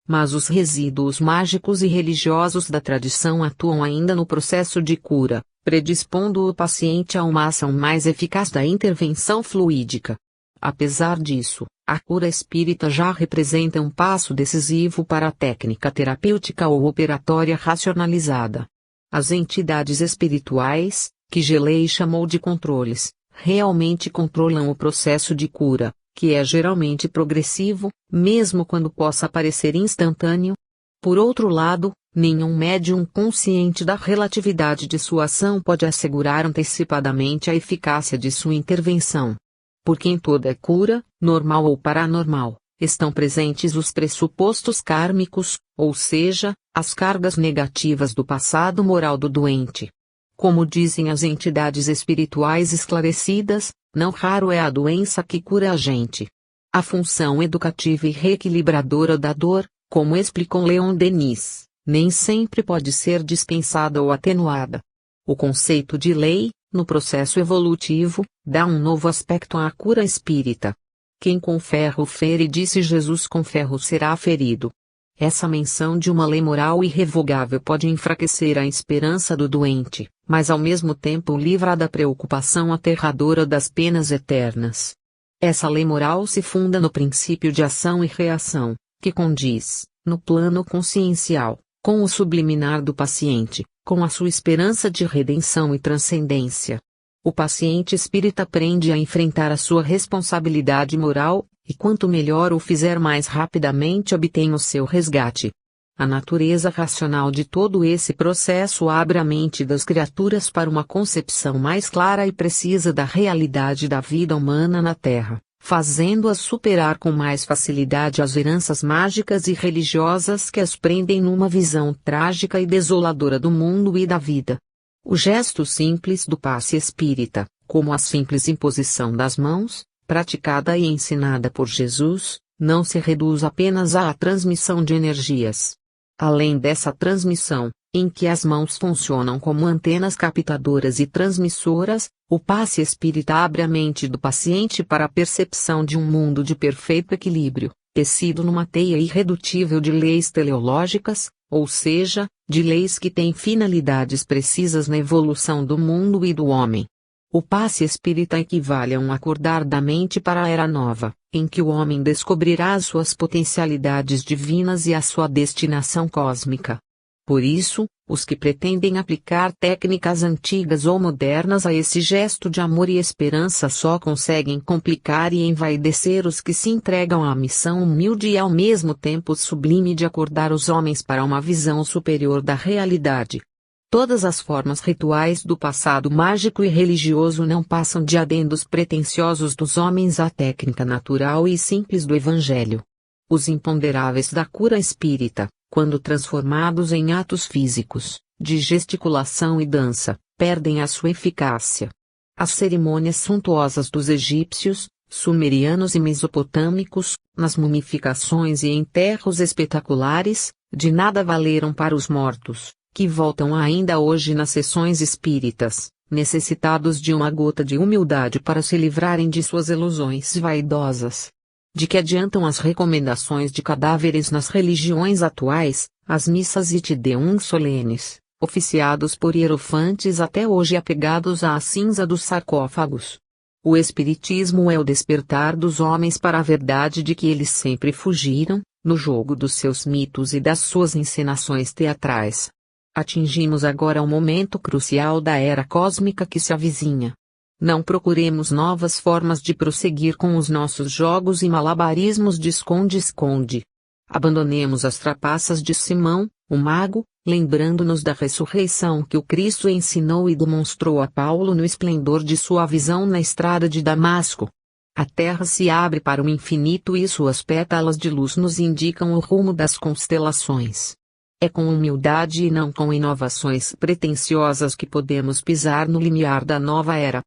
Mas os resíduos mágicos e religiosos da tradição atuam ainda no processo de cura, predispondo o paciente a uma ação mais eficaz da intervenção fluídica. Apesar disso, a cura espírita já representa um passo decisivo para a técnica terapêutica ou operatória racionalizada. As entidades espirituais, que Gelei chamou de controles, realmente controlam o processo de cura, que é geralmente progressivo, mesmo quando possa parecer instantâneo. Por outro lado, nenhum médium consciente da relatividade de sua ação pode assegurar antecipadamente a eficácia de sua intervenção. Porque em toda cura, normal ou paranormal, estão presentes os pressupostos kármicos, ou seja, as cargas negativas do passado moral do doente. Como dizem as entidades espirituais esclarecidas, não raro é a doença que cura a gente. A função educativa e reequilibradora da dor, como explicou Leon Denis, nem sempre pode ser dispensada ou atenuada. O conceito de lei, no processo evolutivo, dá um novo aspecto à cura espírita. Quem com ferro fere, disse Jesus, com ferro será ferido. Essa menção de uma lei moral irrevogável pode enfraquecer a esperança do doente, mas ao mesmo tempo o livra da preocupação aterradora das penas eternas. Essa lei moral se funda no princípio de ação e reação, que condiz, no plano consciencial, com o subliminar do paciente, com a sua esperança de redenção e transcendência. O paciente espírita aprende a enfrentar a sua responsabilidade moral, e quanto melhor o fizer, mais rapidamente obtém o seu resgate. A natureza racional de todo esse processo abre a mente das criaturas para uma concepção mais clara e precisa da realidade da vida humana na Terra, fazendo-as superar com mais facilidade as heranças mágicas e religiosas que as prendem numa visão trágica e desoladora do mundo e da vida. O gesto simples do passe espírita, como a simples imposição das mãos, praticada e ensinada por Jesus, não se reduz apenas à transmissão de energias. Além dessa transmissão, em que as mãos funcionam como antenas captadoras e transmissoras, o passe espírita abre a mente do paciente para a percepção de um mundo de perfeito equilíbrio, tecido numa teia irredutível de leis teleológicas, ou seja, de leis que têm finalidades precisas na evolução do mundo e do homem. O passe espírita equivale a um acordar da mente para a era nova, em que o homem descobrirá as suas potencialidades divinas e a sua destinação cósmica. Por isso, os que pretendem aplicar técnicas antigas ou modernas a esse gesto de amor e esperança só conseguem complicar e envaidecer os que se entregam à missão humilde e ao mesmo tempo sublime de acordar os homens para uma visão superior da realidade. Todas as formas rituais do passado mágico e religioso não passam de adendos pretensiosos dos homens à técnica natural e simples do Evangelho. Os imponderáveis da cura espírita, quando transformados em atos físicos, de gesticulação e dança, perdem a sua eficácia. As cerimônias suntuosas dos egípcios, sumerianos e mesopotâmicos, nas mumificações e enterros espetaculares, de nada valeram para os mortos, que voltam ainda hoje nas sessões espíritas, necessitados de uma gota de humildade para se livrarem de suas ilusões vaidosas. De que adiantam as recomendações de cadáveres nas religiões atuais, as missas e Te-Deum solenes, oficiados por hierofantes até hoje apegados à cinza dos sarcófagos? O Espiritismo é o despertar dos homens para a verdade de que eles sempre fugiram, no jogo dos seus mitos e das suas encenações teatrais. Atingimos agora o momento crucial da era cósmica que se avizinha. Não procuremos novas formas de prosseguir com os nossos jogos e malabarismos de esconde-esconde. Abandonemos as trapaças de Simão, o mago, lembrando-nos da ressurreição que o Cristo ensinou e demonstrou a Paulo no esplendor de sua visão na estrada de Damasco. A terra se abre para o infinito e suas pétalas de luz nos indicam o rumo das constelações. É com humildade e não com inovações pretensiosas que podemos pisar no limiar da nova era.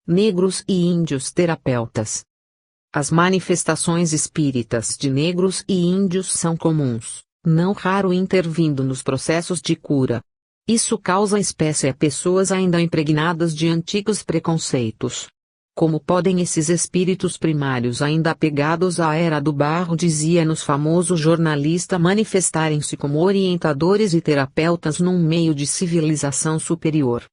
Negros e índios terapeutas. As manifestações espíritas de negros e índios são comuns, não raro intervindo nos processos de cura. Isso causa espécie a pessoas ainda impregnadas de antigos preconceitos. Como podem esses espíritos primários ainda apegados à era do barro, dizia-nos famoso jornalista, manifestarem-se como orientadores e terapeutas num meio de civilização superior?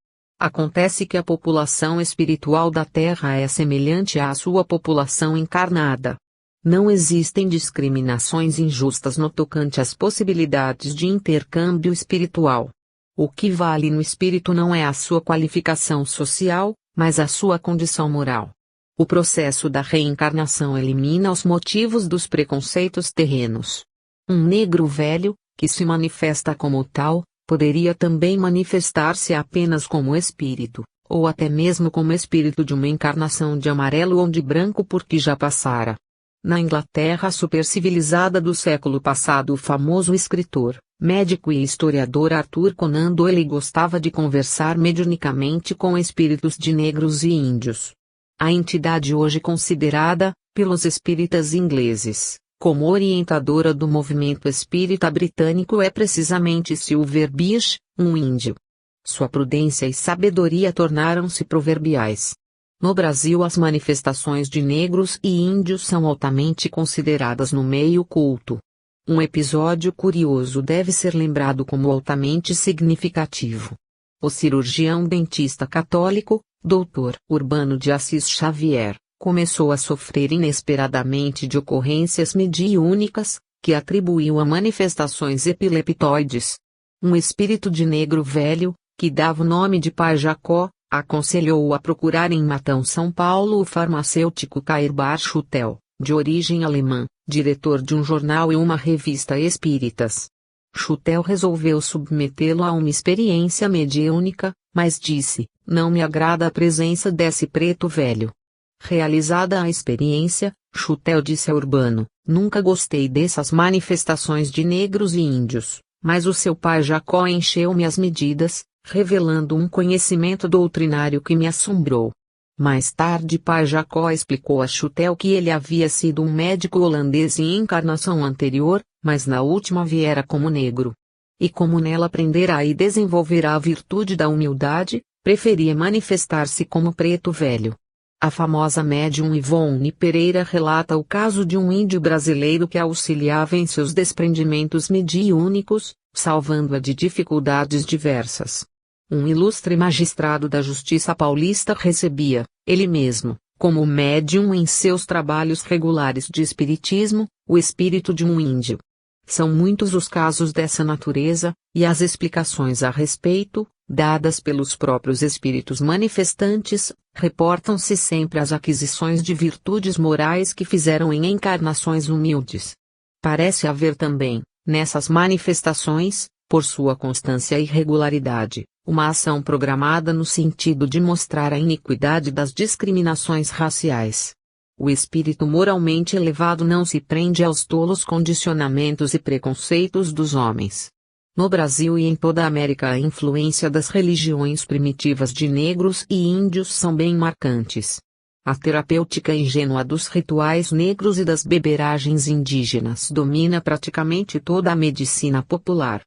Acontece que a população espiritual da Terra é semelhante à sua população encarnada. Não existem discriminações injustas no tocante às possibilidades de intercâmbio espiritual. O que vale no espírito não é a sua qualificação social, mas a sua condição moral. O processo da reencarnação elimina os motivos dos preconceitos terrenos. Um negro velho, que se manifesta como tal, poderia também manifestar-se apenas como espírito, ou até mesmo como espírito de uma encarnação de amarelo ou de branco porque já passara. Na Inglaterra supercivilizada do século passado, o famoso escritor, médico e historiador Arthur Conan Doyle gostava de conversar mediunicamente com espíritos de negros e índios. A entidade hoje considerada, pelos espíritas ingleses, como orientadora do movimento espírita britânico é precisamente Silver Bish, um índio. Sua prudência e sabedoria tornaram-se proverbiais. No Brasil, as manifestações de negros e índios são altamente consideradas no meio culto. Um episódio curioso deve ser lembrado como altamente significativo. O cirurgião dentista católico, Dr. Urbano de Assis Xavier, começou a sofrer inesperadamente de ocorrências mediúnicas, que atribuiu a manifestações epileptoides. Um espírito de negro velho, que dava o nome de Pai Jacó, aconselhou-o a procurar em Matão, São Paulo, o farmacêutico Cair Bar Schutel, de origem alemã, diretor de um jornal e uma revista espíritas. Schutel resolveu submetê-lo a uma experiência mediúnica, mas disse: "Não me agrada a presença desse preto velho." Realizada a experiência, Schutel disse a Urbano: "Nunca gostei dessas manifestações de negros e índios, mas o seu pai Jacó encheu-me as medidas, revelando um conhecimento doutrinário que me assombrou." Mais tarde, pai Jacó explicou a Schutel que ele havia sido um médico holandês em encarnação anterior, mas na última viera como negro. E como nela aprendera e desenvolverá a virtude da humildade, preferia manifestar-se como preto velho. A famosa médium Ivone Pereira relata o caso de um índio brasileiro que a auxiliava em seus desprendimentos mediúnicos, salvando-a de dificuldades diversas. Um ilustre magistrado da Justiça paulista recebia, ele mesmo, como médium em seus trabalhos regulares de espiritismo, o espírito de um índio. São muitos os casos dessa natureza, e as explicações a respeito, dadas pelos próprios espíritos manifestantes, reportam-se sempre às aquisições de virtudes morais que fizeram em encarnações humildes. Parece haver também, nessas manifestações, por sua constância e regularidade, uma ação programada no sentido de mostrar a iniquidade das discriminações raciais. O espírito moralmente elevado não se prende aos tolos condicionamentos e preconceitos dos homens. No Brasil e em toda a América, a influência das religiões primitivas de negros e índios são bem marcantes. A terapêutica ingênua dos rituais negros e das beberagens indígenas domina praticamente toda a medicina popular.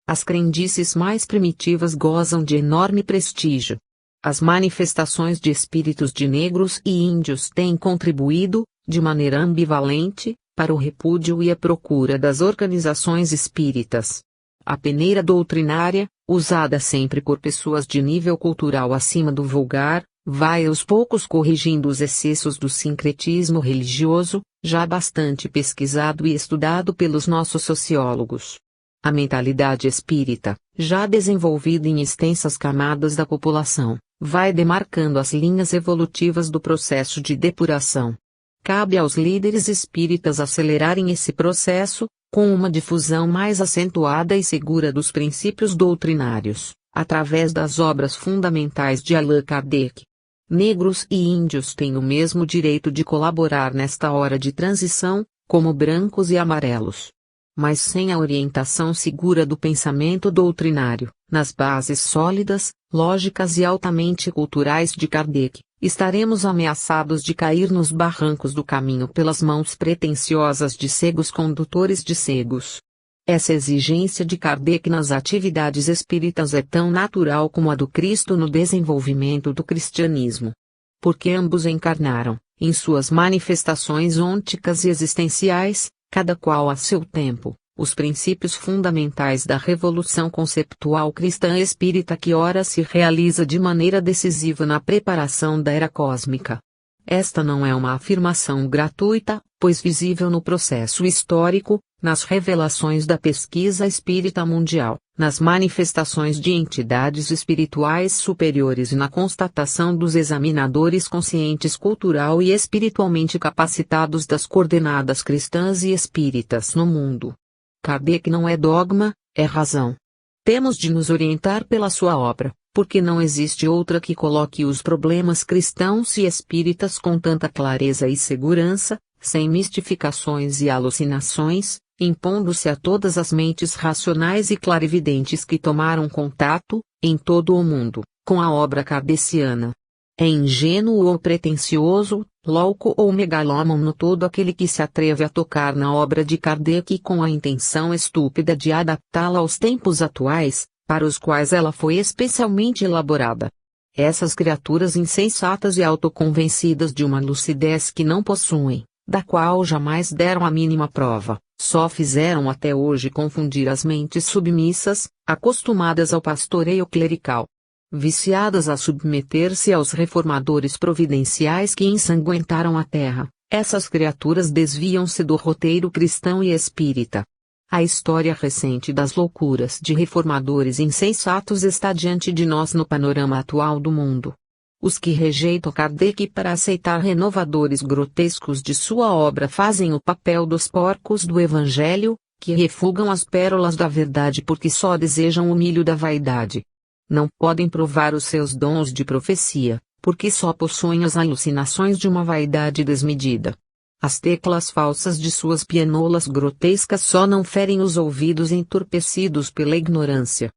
As crendices mais primitivas gozam de enorme prestígio. As manifestações de espíritos de negros e índios têm contribuído, de maneira ambivalente, para o repúdio e a procura das organizações espíritas. A peneira doutrinária, usada sempre por pessoas de nível cultural acima do vulgar, vai aos poucos corrigindo os excessos do sincretismo religioso, já bastante pesquisado e estudado pelos nossos sociólogos. A mentalidade espírita, já desenvolvida em extensas camadas da população, vai demarcando as linhas evolutivas do processo de depuração. Cabe aos líderes espíritas acelerarem esse processo, com uma difusão mais acentuada e segura dos princípios doutrinários, através das obras fundamentais de Allan Kardec. Negros e índios têm o mesmo direito de colaborar nesta hora de transição, como brancos e amarelos. Mas sem a orientação segura do pensamento doutrinário, nas bases sólidas, lógicas e altamente culturais de Kardec, estaremos ameaçados de cair nos barrancos do caminho pelas mãos pretensiosas de cegos condutores de cegos. Essa exigência de Kardec nas atividades espíritas é tão natural como a do Cristo no desenvolvimento do cristianismo. Porque ambos encarnaram, em suas manifestações ônticas e existenciais, cada qual a seu tempo, os princípios fundamentais da revolução conceptual cristã espírita que ora se realiza de maneira decisiva na preparação da era cósmica. Esta não é uma afirmação gratuita, pois visível no processo histórico, nas revelações da pesquisa espírita mundial, nas manifestações de entidades espirituais superiores e na constatação dos examinadores conscientes cultural e espiritualmente capacitados das coordenadas cristãs e espíritas no mundo. Kardec não é dogma, é razão. Temos de nos orientar pela sua obra, porque não existe outra que coloque os problemas cristãos e espíritas com tanta clareza e segurança, sem mistificações e alucinações, impondo-se a todas as mentes racionais e clarividentes que tomaram contato, em todo o mundo, com a obra kardeciana. É ingênuo ou pretensioso, louco ou megalômano todo aquele que se atreve a tocar na obra de Kardec com a intenção estúpida de adaptá-la aos tempos atuais, para os quais ela foi especialmente elaborada. Essas criaturas insensatas e autoconvencidas de uma lucidez que não possuem, da qual jamais deram a mínima prova, só fizeram até hoje confundir as mentes submissas, acostumadas ao pastoreio clerical. Viciadas a submeter-se aos reformadores providenciais que ensanguentaram a terra, essas criaturas desviam-se do roteiro cristão e espírita. A história recente das loucuras de reformadores insensatos está diante de nós no panorama atual do mundo. Os que rejeitam Kardec para aceitar renovadores grotescos de sua obra fazem o papel dos porcos do Evangelho, que refugam as pérolas da verdade porque só desejam o milho da vaidade. Não podem provar os seus dons de profecia, porque só possuem as alucinações de uma vaidade desmedida. As teclas falsas de suas pianolas grotescas só não ferem os ouvidos entorpecidos pela ignorância.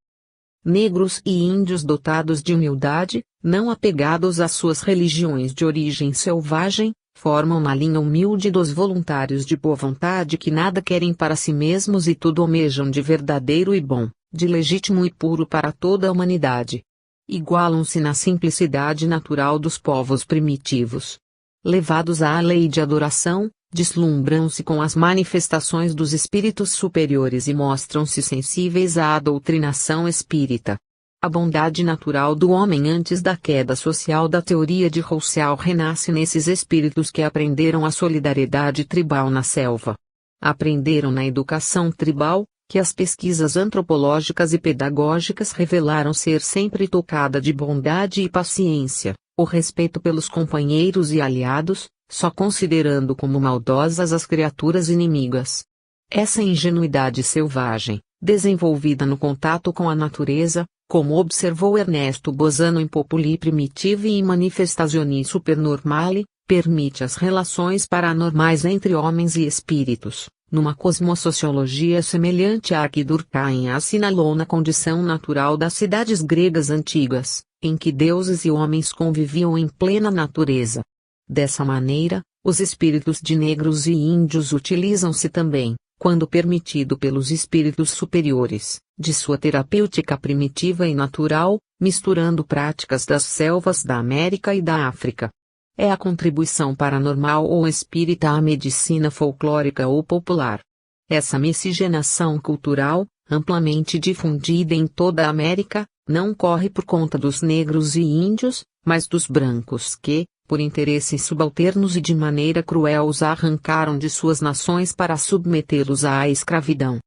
Negros e índios dotados de humildade, não apegados às suas religiões de origem selvagem, formam na linha humilde dos voluntários de boa vontade que nada querem para si mesmos e tudo almejam de verdadeiro e bom, de legítimo e puro para toda a humanidade. Igualam-se na simplicidade natural dos povos primitivos. Levados à lei de adoração, deslumbram-se com as manifestações dos espíritos superiores e mostram-se sensíveis à doutrinação espírita. A bondade natural do homem antes da queda social da teoria de Rousseau renasce nesses espíritos que aprenderam a solidariedade tribal na selva. Aprenderam na educação tribal, que as pesquisas antropológicas e pedagógicas revelaram ser sempre tocada de bondade e paciência, o respeito pelos companheiros e aliados, só considerando como maldosas as criaturas inimigas. Essa ingenuidade selvagem, desenvolvida no contato com a natureza, como observou Ernesto Bozano em Populi Primitive e em Manifestazioni Supernormali, permite as relações paranormais entre homens e espíritos, numa cosmossociologia semelhante à que Durkheim assinalou na condição natural das cidades gregas antigas, em que deuses e homens conviviam em plena natureza. Dessa maneira, os espíritos de negros e índios utilizam-se também, quando permitido pelos espíritos superiores, de sua terapêutica primitiva e natural, misturando práticas das selvas da América e da África. É a contribuição paranormal ou espírita à medicina folclórica ou popular. Essa miscigenação cultural, amplamente difundida em toda a América, não corre por conta dos negros e índios, mas dos brancos que, por interesses subalternos e de maneira cruel os arrancaram de suas nações para submetê-los à escravidão.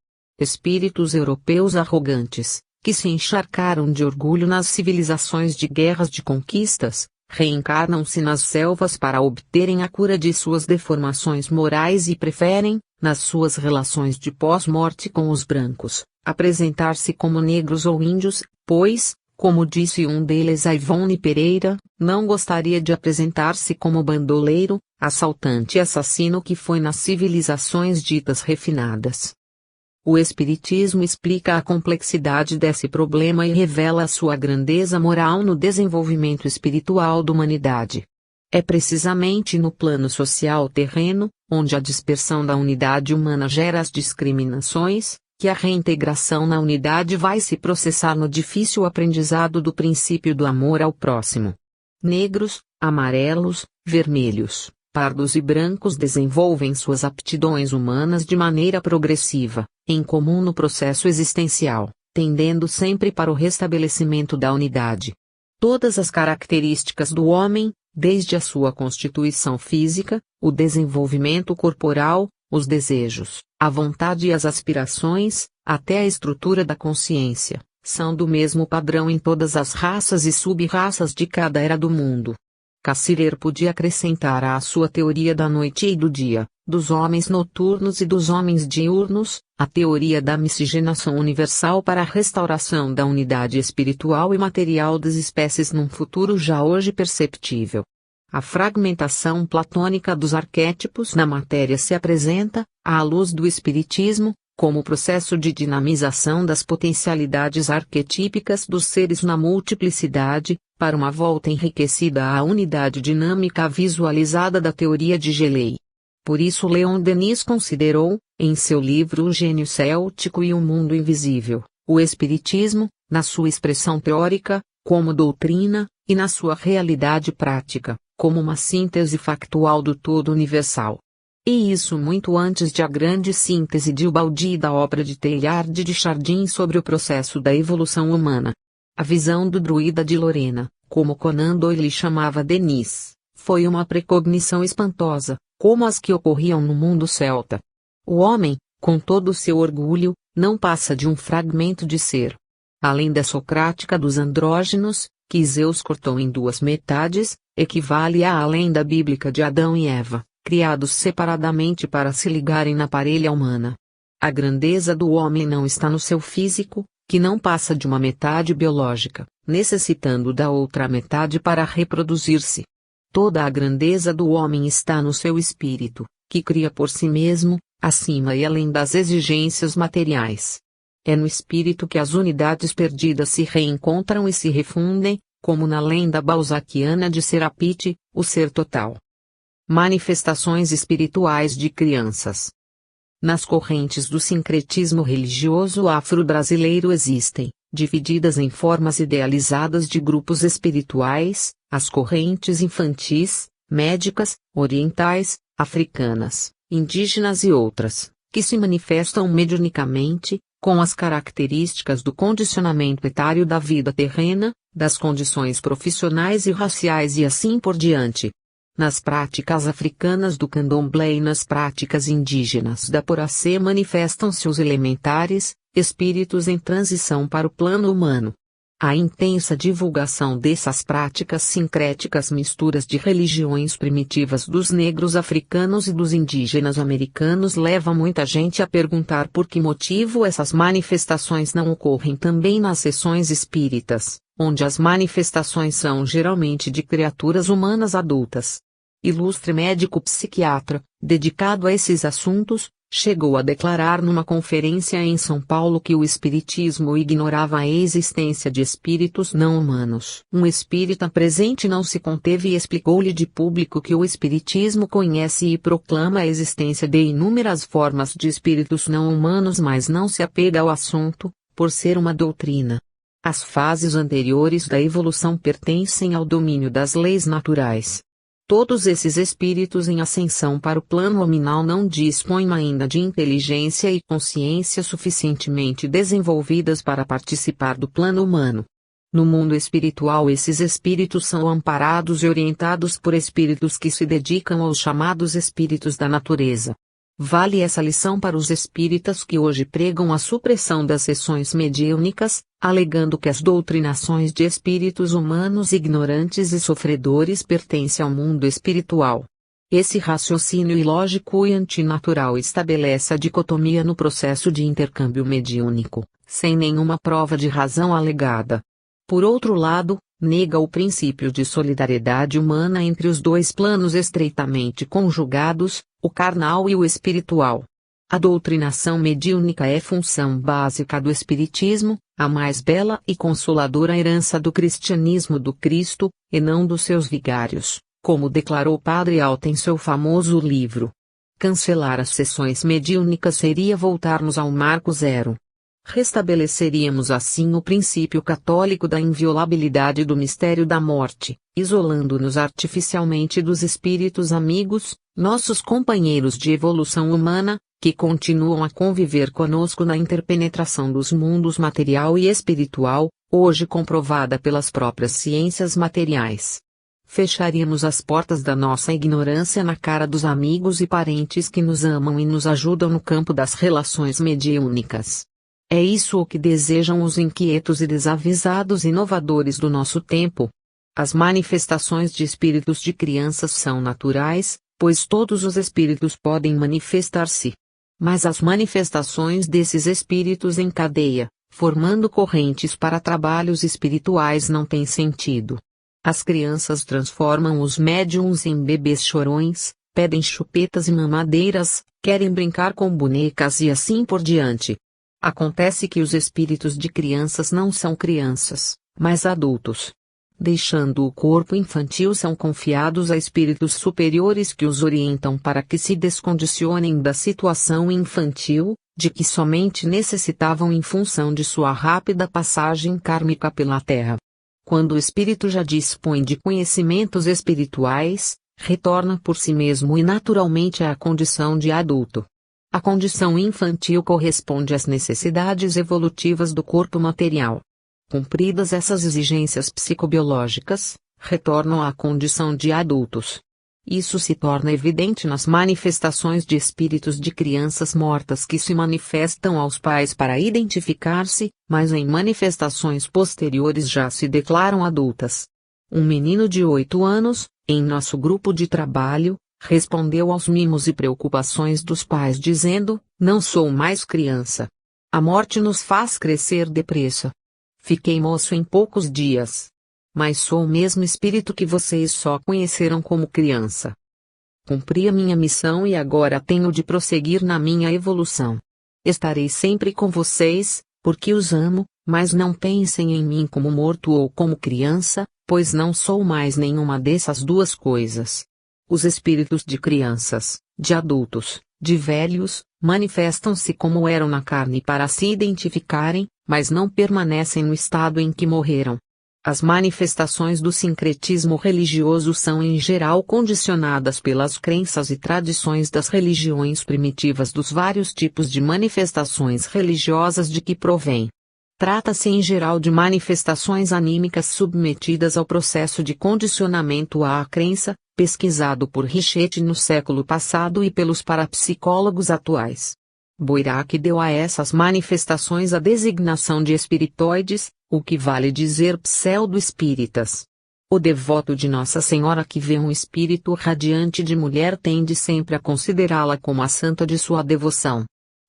Espíritos europeus arrogantes, que se encharcaram de orgulho nas civilizações de guerras de conquistas, reencarnam-se nas selvas para obterem a cura de suas deformações morais e preferem, nas suas relações de pós-morte com os brancos, apresentar-se como negros ou índios, pois, como disse um deles a Ivone Pereira, não gostaria de apresentar-se como bandoleiro, assaltante e assassino que foi nas civilizações ditas refinadas. O Espiritismo explica a complexidade desse problema e revela a sua grandeza moral no desenvolvimento espiritual da humanidade. É precisamente no plano social terreno, onde a dispersão da unidade humana gera as discriminações, que a reintegração na unidade vai se processar no difícil aprendizado do princípio do amor ao próximo. Negros, amarelos, vermelhos, pardos e brancos desenvolvem suas aptidões humanas de maneira progressiva, em comum no processo existencial, tendendo sempre para o restabelecimento da unidade. Todas as características do homem, desde a sua constituição física, o desenvolvimento corporal, os desejos, a vontade e as aspirações, até a estrutura da consciência, são do mesmo padrão em todas as raças e sub-raças de cada era do mundo. Cassirer podia acrescentar à sua teoria da noite e do dia, dos homens noturnos e dos homens diurnos, a teoria da miscigenação universal para a restauração da unidade espiritual e material das espécies num futuro já hoje perceptível. A fragmentação platônica dos arquétipos na matéria se apresenta, à luz do Espiritismo, como processo de dinamização das potencialidades arquetípicas dos seres na multiplicidade, para uma volta enriquecida à unidade dinâmica visualizada da teoria de Gelei. Por isso Leon Denis considerou, em seu livro O Gênio Céltico e o Mundo Invisível, o Espiritismo, na sua expressão teórica, como doutrina, e na sua realidade prática, como uma síntese factual do todo universal. E isso muito antes de a grande síntese de Ubaldi e da obra de Teilhard de Chardin sobre o processo da evolução humana. A visão do druida de Lorena, como Conan Doyle chamava Denis, foi uma precognição espantosa, como as que ocorriam no mundo celta. O homem, com todo o seu orgulho, não passa de um fragmento de ser. Além da socrática dos andrógenos, que Zeus cortou em duas metades, equivale à lenda bíblica de Adão e Eva, criados separadamente para se ligarem na parelha humana. A grandeza do homem não está no seu físico, que não passa de uma metade biológica, necessitando da outra metade para reproduzir-se. Toda a grandeza do homem está no seu espírito, que cria por si mesmo, acima e além das exigências materiais. É no espírito que as unidades perdidas se reencontram e se refundem, como na lenda balzaquiana de Serapite, o ser total. Manifestações espirituais de crianças. Nas correntes do sincretismo religioso afro-brasileiro existem, divididas em formas idealizadas de grupos espirituais, as correntes infantis, médicas, orientais, africanas, indígenas e outras, que se manifestam mediunicamente, com as características do condicionamento etário da vida terrena, das condições profissionais e raciais e assim por diante. Nas práticas africanas do candomblé e nas práticas indígenas da poracê manifestam-se os elementares, espíritos em transição para o plano humano. A intensa divulgação dessas práticas sincréticas misturas de religiões primitivas dos negros africanos e dos indígenas americanos leva muita gente a perguntar por que motivo essas manifestações não ocorrem também nas sessões espíritas, onde as manifestações são geralmente de criaturas humanas adultas. Ilustre médico psiquiatra, dedicado a esses assuntos, chegou a declarar numa conferência em São Paulo que o espiritismo ignorava a existência de espíritos não humanos. Um espírita presente não se conteve e explicou-lhe de público que o espiritismo conhece e proclama a existência de inúmeras formas de espíritos não humanos, mas não se apega ao assunto, por ser uma doutrina. As fases anteriores da evolução pertencem ao domínio das leis naturais. Todos esses espíritos em ascensão para o plano nominal não dispõem ainda de inteligência e consciência suficientemente desenvolvidas para participar do plano humano. No mundo espiritual esses espíritos são amparados e orientados por espíritos que se dedicam aos chamados espíritos da natureza. Vale essa lição para os espíritas que hoje pregam a supressão das sessões mediúnicas, alegando que as doutrinações de espíritos humanos ignorantes e sofredores pertencem ao mundo espiritual. Esse raciocínio ilógico e antinatural estabelece a dicotomia no processo de intercâmbio mediúnico, sem nenhuma prova de razão alegada. Por outro lado, nega o princípio de solidariedade humana entre os dois planos estreitamente conjugados, o carnal e o espiritual. A doutrinação mediúnica é função básica do Espiritismo, a mais bela e consoladora herança do cristianismo do Cristo, e não dos seus vigários, como declarou Padre Alta em seu famoso livro. Cancelar as sessões mediúnicas seria voltarmos ao marco zero. Restabeleceríamos assim o princípio católico da inviolabilidade do mistério da morte, isolando-nos artificialmente dos espíritos amigos, nossos companheiros de evolução humana, que continuam a conviver conosco na interpenetração dos mundos material e espiritual, hoje comprovada pelas próprias ciências materiais. Fecharíamos as portas da nossa ignorância na cara dos amigos e parentes que nos amam e nos ajudam no campo das relações mediúnicas. É isso o que desejam os inquietos e desavisados inovadores do nosso tempo. As manifestações de espíritos de crianças são naturais, pois todos os espíritos podem manifestar-se. Mas as manifestações desses espíritos em cadeia, formando correntes para trabalhos espirituais, não têm sentido. As crianças transformam os médiuns em bebês chorões, pedem chupetas e mamadeiras, querem brincar com bonecas e assim por diante. Acontece que os espíritos de crianças não são crianças, mas adultos. Deixando o corpo infantil, são confiados a espíritos superiores que os orientam para que se descondicionem da situação infantil, de que somente necessitavam em função de sua rápida passagem kármica pela Terra. Quando o espírito já dispõe de conhecimentos espirituais, retorna por si mesmo e naturalmente à condição de adulto. A condição infantil corresponde às necessidades evolutivas do corpo material. Cumpridas essas exigências psicobiológicas, retornam à condição de adultos. Isso se torna evidente nas manifestações de espíritos de crianças mortas que se manifestam aos pais para identificar-se, mas em manifestações posteriores já se declaram adultas. Um menino de 8 anos, em nosso grupo de trabalho, respondeu aos mimos e preocupações dos pais dizendo: "Não sou mais criança. A morte nos faz crescer depressa. Fiquei moço em poucos dias. Mas sou o mesmo espírito que vocês só conheceram como criança. Cumpri a minha missão e agora tenho de prosseguir na minha evolução. Estarei sempre com vocês, porque os amo, mas não pensem em mim como morto ou como criança, pois não sou mais nenhuma dessas duas coisas." Os espíritos de crianças, de adultos, de velhos, manifestam-se como eram na carne para se identificarem, mas não permanecem no estado em que morreram. As manifestações do sincretismo religioso são em geral condicionadas pelas crenças e tradições das religiões primitivas dos vários tipos de manifestações religiosas de que provém. Trata-se em geral de manifestações anímicas submetidas ao processo de condicionamento à crença, pesquisado por Richetti no século passado e pelos parapsicólogos atuais. Boirac deu a essas manifestações a designação de espiritoides, o que vale dizer pseudo-espíritas. O devoto de Nossa Senhora que vê um espírito radiante de mulher tende sempre a considerá-la como a santa de sua devoção.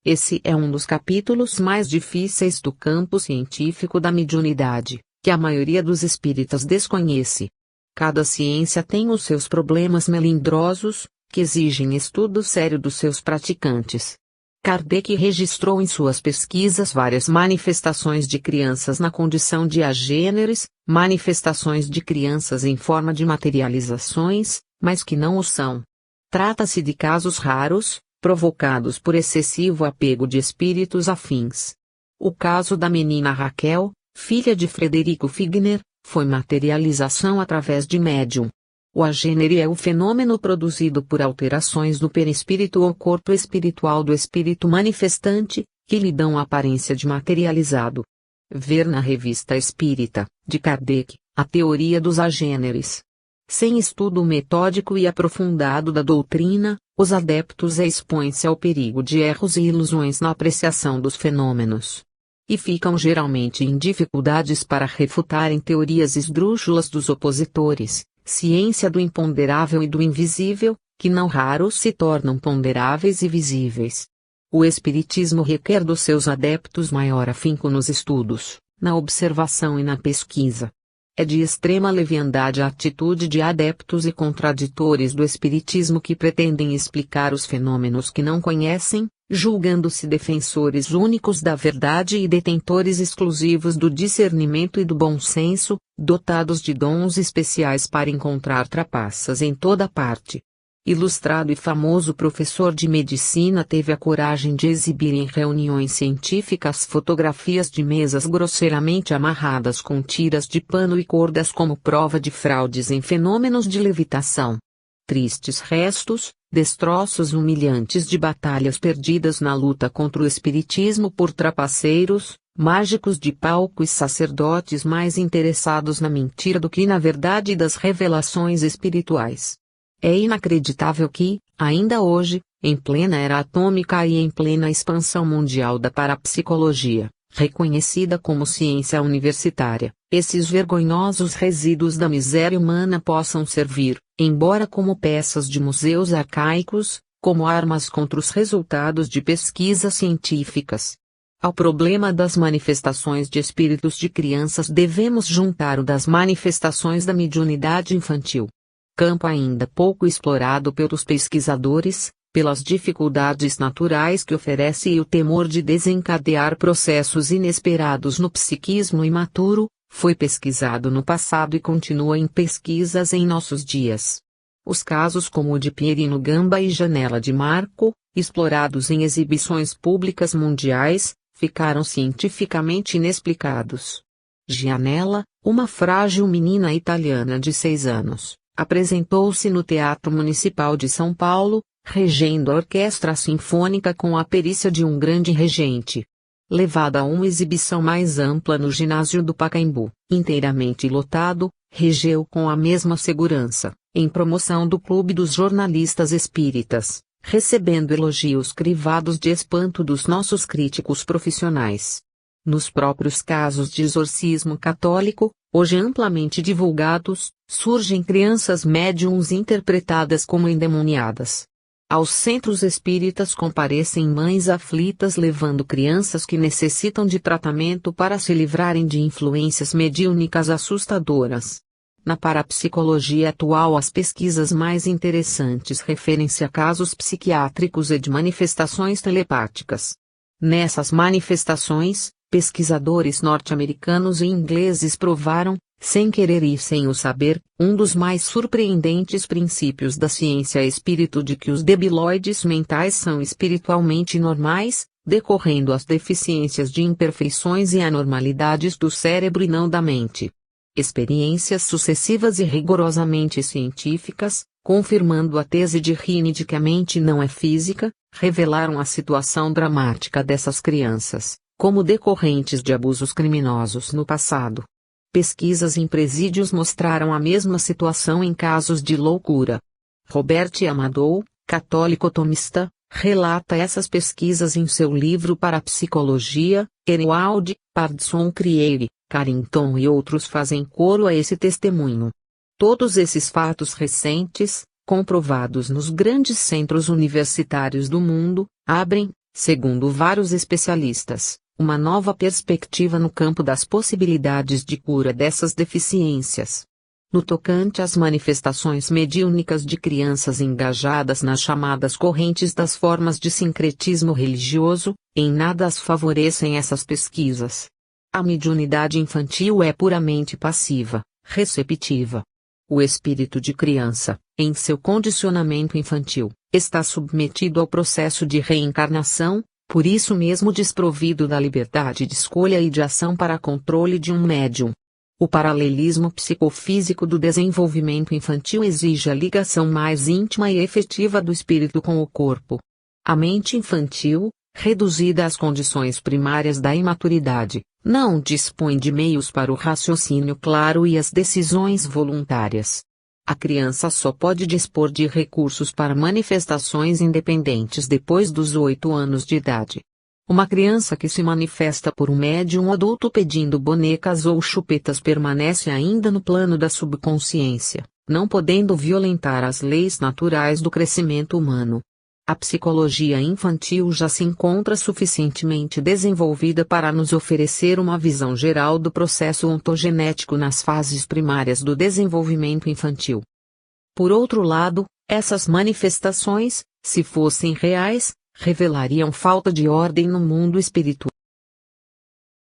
Esse é um dos capítulos mais difíceis do campo científico da mediunidade, que a maioria dos espíritas desconhece. Cada ciência tem os seus problemas melindrosos, que exigem estudo sério dos seus praticantes. Kardec registrou em suas pesquisas várias manifestações de crianças na condição de agêneres, manifestações de crianças em forma de materializações, mas que não o são. Trata-se de casos raros, provocados por excessivo apego de espíritos afins. O caso da menina Raquel, filha de Frederico Figner, foi materialização através de médium. O agênere é o fenômeno produzido por alterações no perispírito ou corpo espiritual do espírito manifestante, que lhe dão a aparência de materializado. Ver na Revista Espírita, de Kardec, a teoria dos agêneres. Sem estudo metódico e aprofundado da doutrina, os adeptos expõem-se ao perigo de erros e ilusões na apreciação dos fenômenos. E ficam geralmente em dificuldades para refutarem teorias esdrúxulas dos opositores, ciência do imponderável e do invisível, que não raro se tornam ponderáveis e visíveis. O Espiritismo requer dos seus adeptos maior afinco nos estudos, na observação e na pesquisa. É de extrema leviandade a atitude de adeptos e contraditores do Espiritismo que pretendem explicar os fenômenos que não conhecem, julgando-se defensores únicos da verdade e detentores exclusivos do discernimento e do bom senso, dotados de dons especiais para encontrar trapaças em toda parte. Ilustrado e famoso professor de medicina teve a coragem de exibir em reuniões científicas fotografias de mesas grosseiramente amarradas com tiras de pano e cordas como prova de fraudes em fenômenos de levitação. Tristes restos, destroços humilhantes de batalhas perdidas na luta contra o espiritismo por trapaceiros, mágicos de palco e sacerdotes mais interessados na mentira do que na verdade das revelações espirituais. É inacreditável que, ainda hoje, em plena era atômica e em plena expansão mundial da parapsicologia, reconhecida como ciência universitária, esses vergonhosos resíduos da miséria humana possam servir, embora como peças de museus arcaicos, como armas contra os resultados de pesquisas científicas. Ao problema das manifestações de espíritos de crianças devemos juntar o das manifestações da mediunidade infantil. Campo ainda pouco explorado pelos pesquisadores, pelas dificuldades naturais que oferece e o temor de desencadear processos inesperados no psiquismo imaturo, foi pesquisado no passado e continua em pesquisas em nossos dias. Os casos como o de Pierino Gamba e Janela de Marco, explorados em exibições públicas mundiais, ficaram cientificamente inexplicados. Gianella, uma frágil menina italiana de 6 anos, apresentou-se no Teatro Municipal de São Paulo, regendo a orquestra sinfônica com a perícia de um grande regente. Levada a uma exibição mais ampla no ginásio do Pacaembu, inteiramente lotado, regeu com a mesma segurança, em promoção do Clube dos Jornalistas Espíritas, recebendo elogios crivados de espanto dos nossos críticos profissionais. Nos próprios casos de exorcismo católico, hoje amplamente divulgados, surgem crianças médiums interpretadas como endemoniadas. Aos centros espíritas comparecem mães aflitas levando crianças que necessitam de tratamento para se livrarem de influências mediúnicas assustadoras. Na parapsicologia atual, as pesquisas mais interessantes referem-se a casos psiquiátricos e de manifestações telepáticas. Nessas manifestações, pesquisadores norte-americanos e ingleses provaram, sem querer e sem o saber, um dos mais surpreendentes princípios da ciência espírito de que os debilóides mentais são espiritualmente normais, decorrendo as deficiências de imperfeições e anormalidades do cérebro e não da mente. Experiências sucessivas e rigorosamente científicas, confirmando a tese de Rini de que a mente não é física, revelaram a situação dramática dessas crianças, como decorrentes de abusos criminosos no passado. Pesquisas em presídios mostraram a mesma situação em casos de loucura. Robert Amadou, católico tomista, relata essas pesquisas em seu livro Parapsicologia. Ewald, Pardson Criere, Carrington e outros fazem coro a esse testemunho. Todos esses fatos recentes, comprovados nos grandes centros universitários do mundo, abrem, segundo vários especialistas, uma nova perspectiva no campo das possibilidades de cura dessas deficiências. No tocante às manifestações mediúnicas de crianças engajadas nas chamadas correntes das formas de sincretismo religioso, em nada as favorecem essas pesquisas. A mediunidade infantil é puramente passiva, receptiva. O espírito de criança, em seu condicionamento infantil, está submetido ao processo de reencarnação, por isso mesmo desprovido da liberdade de escolha e de ação para controle de um médium. O paralelismo psicofísico do desenvolvimento infantil exige a ligação mais íntima e efetiva do espírito com o corpo. A mente infantil, reduzida às condições primárias da imaturidade, não dispõe de meios para o raciocínio claro e as decisões voluntárias. A criança só pode dispor de recursos para manifestações independentes depois dos 8 anos de idade. Uma criança que se manifesta por um médium adulto pedindo bonecas ou chupetas permanece ainda no plano da subconsciência, não podendo violentar as leis naturais do crescimento humano. A psicologia infantil já se encontra suficientemente desenvolvida para nos oferecer uma visão geral do processo ontogenético nas fases primárias do desenvolvimento infantil. Por outro lado, essas manifestações, se fossem reais, revelariam falta de ordem no mundo espiritual.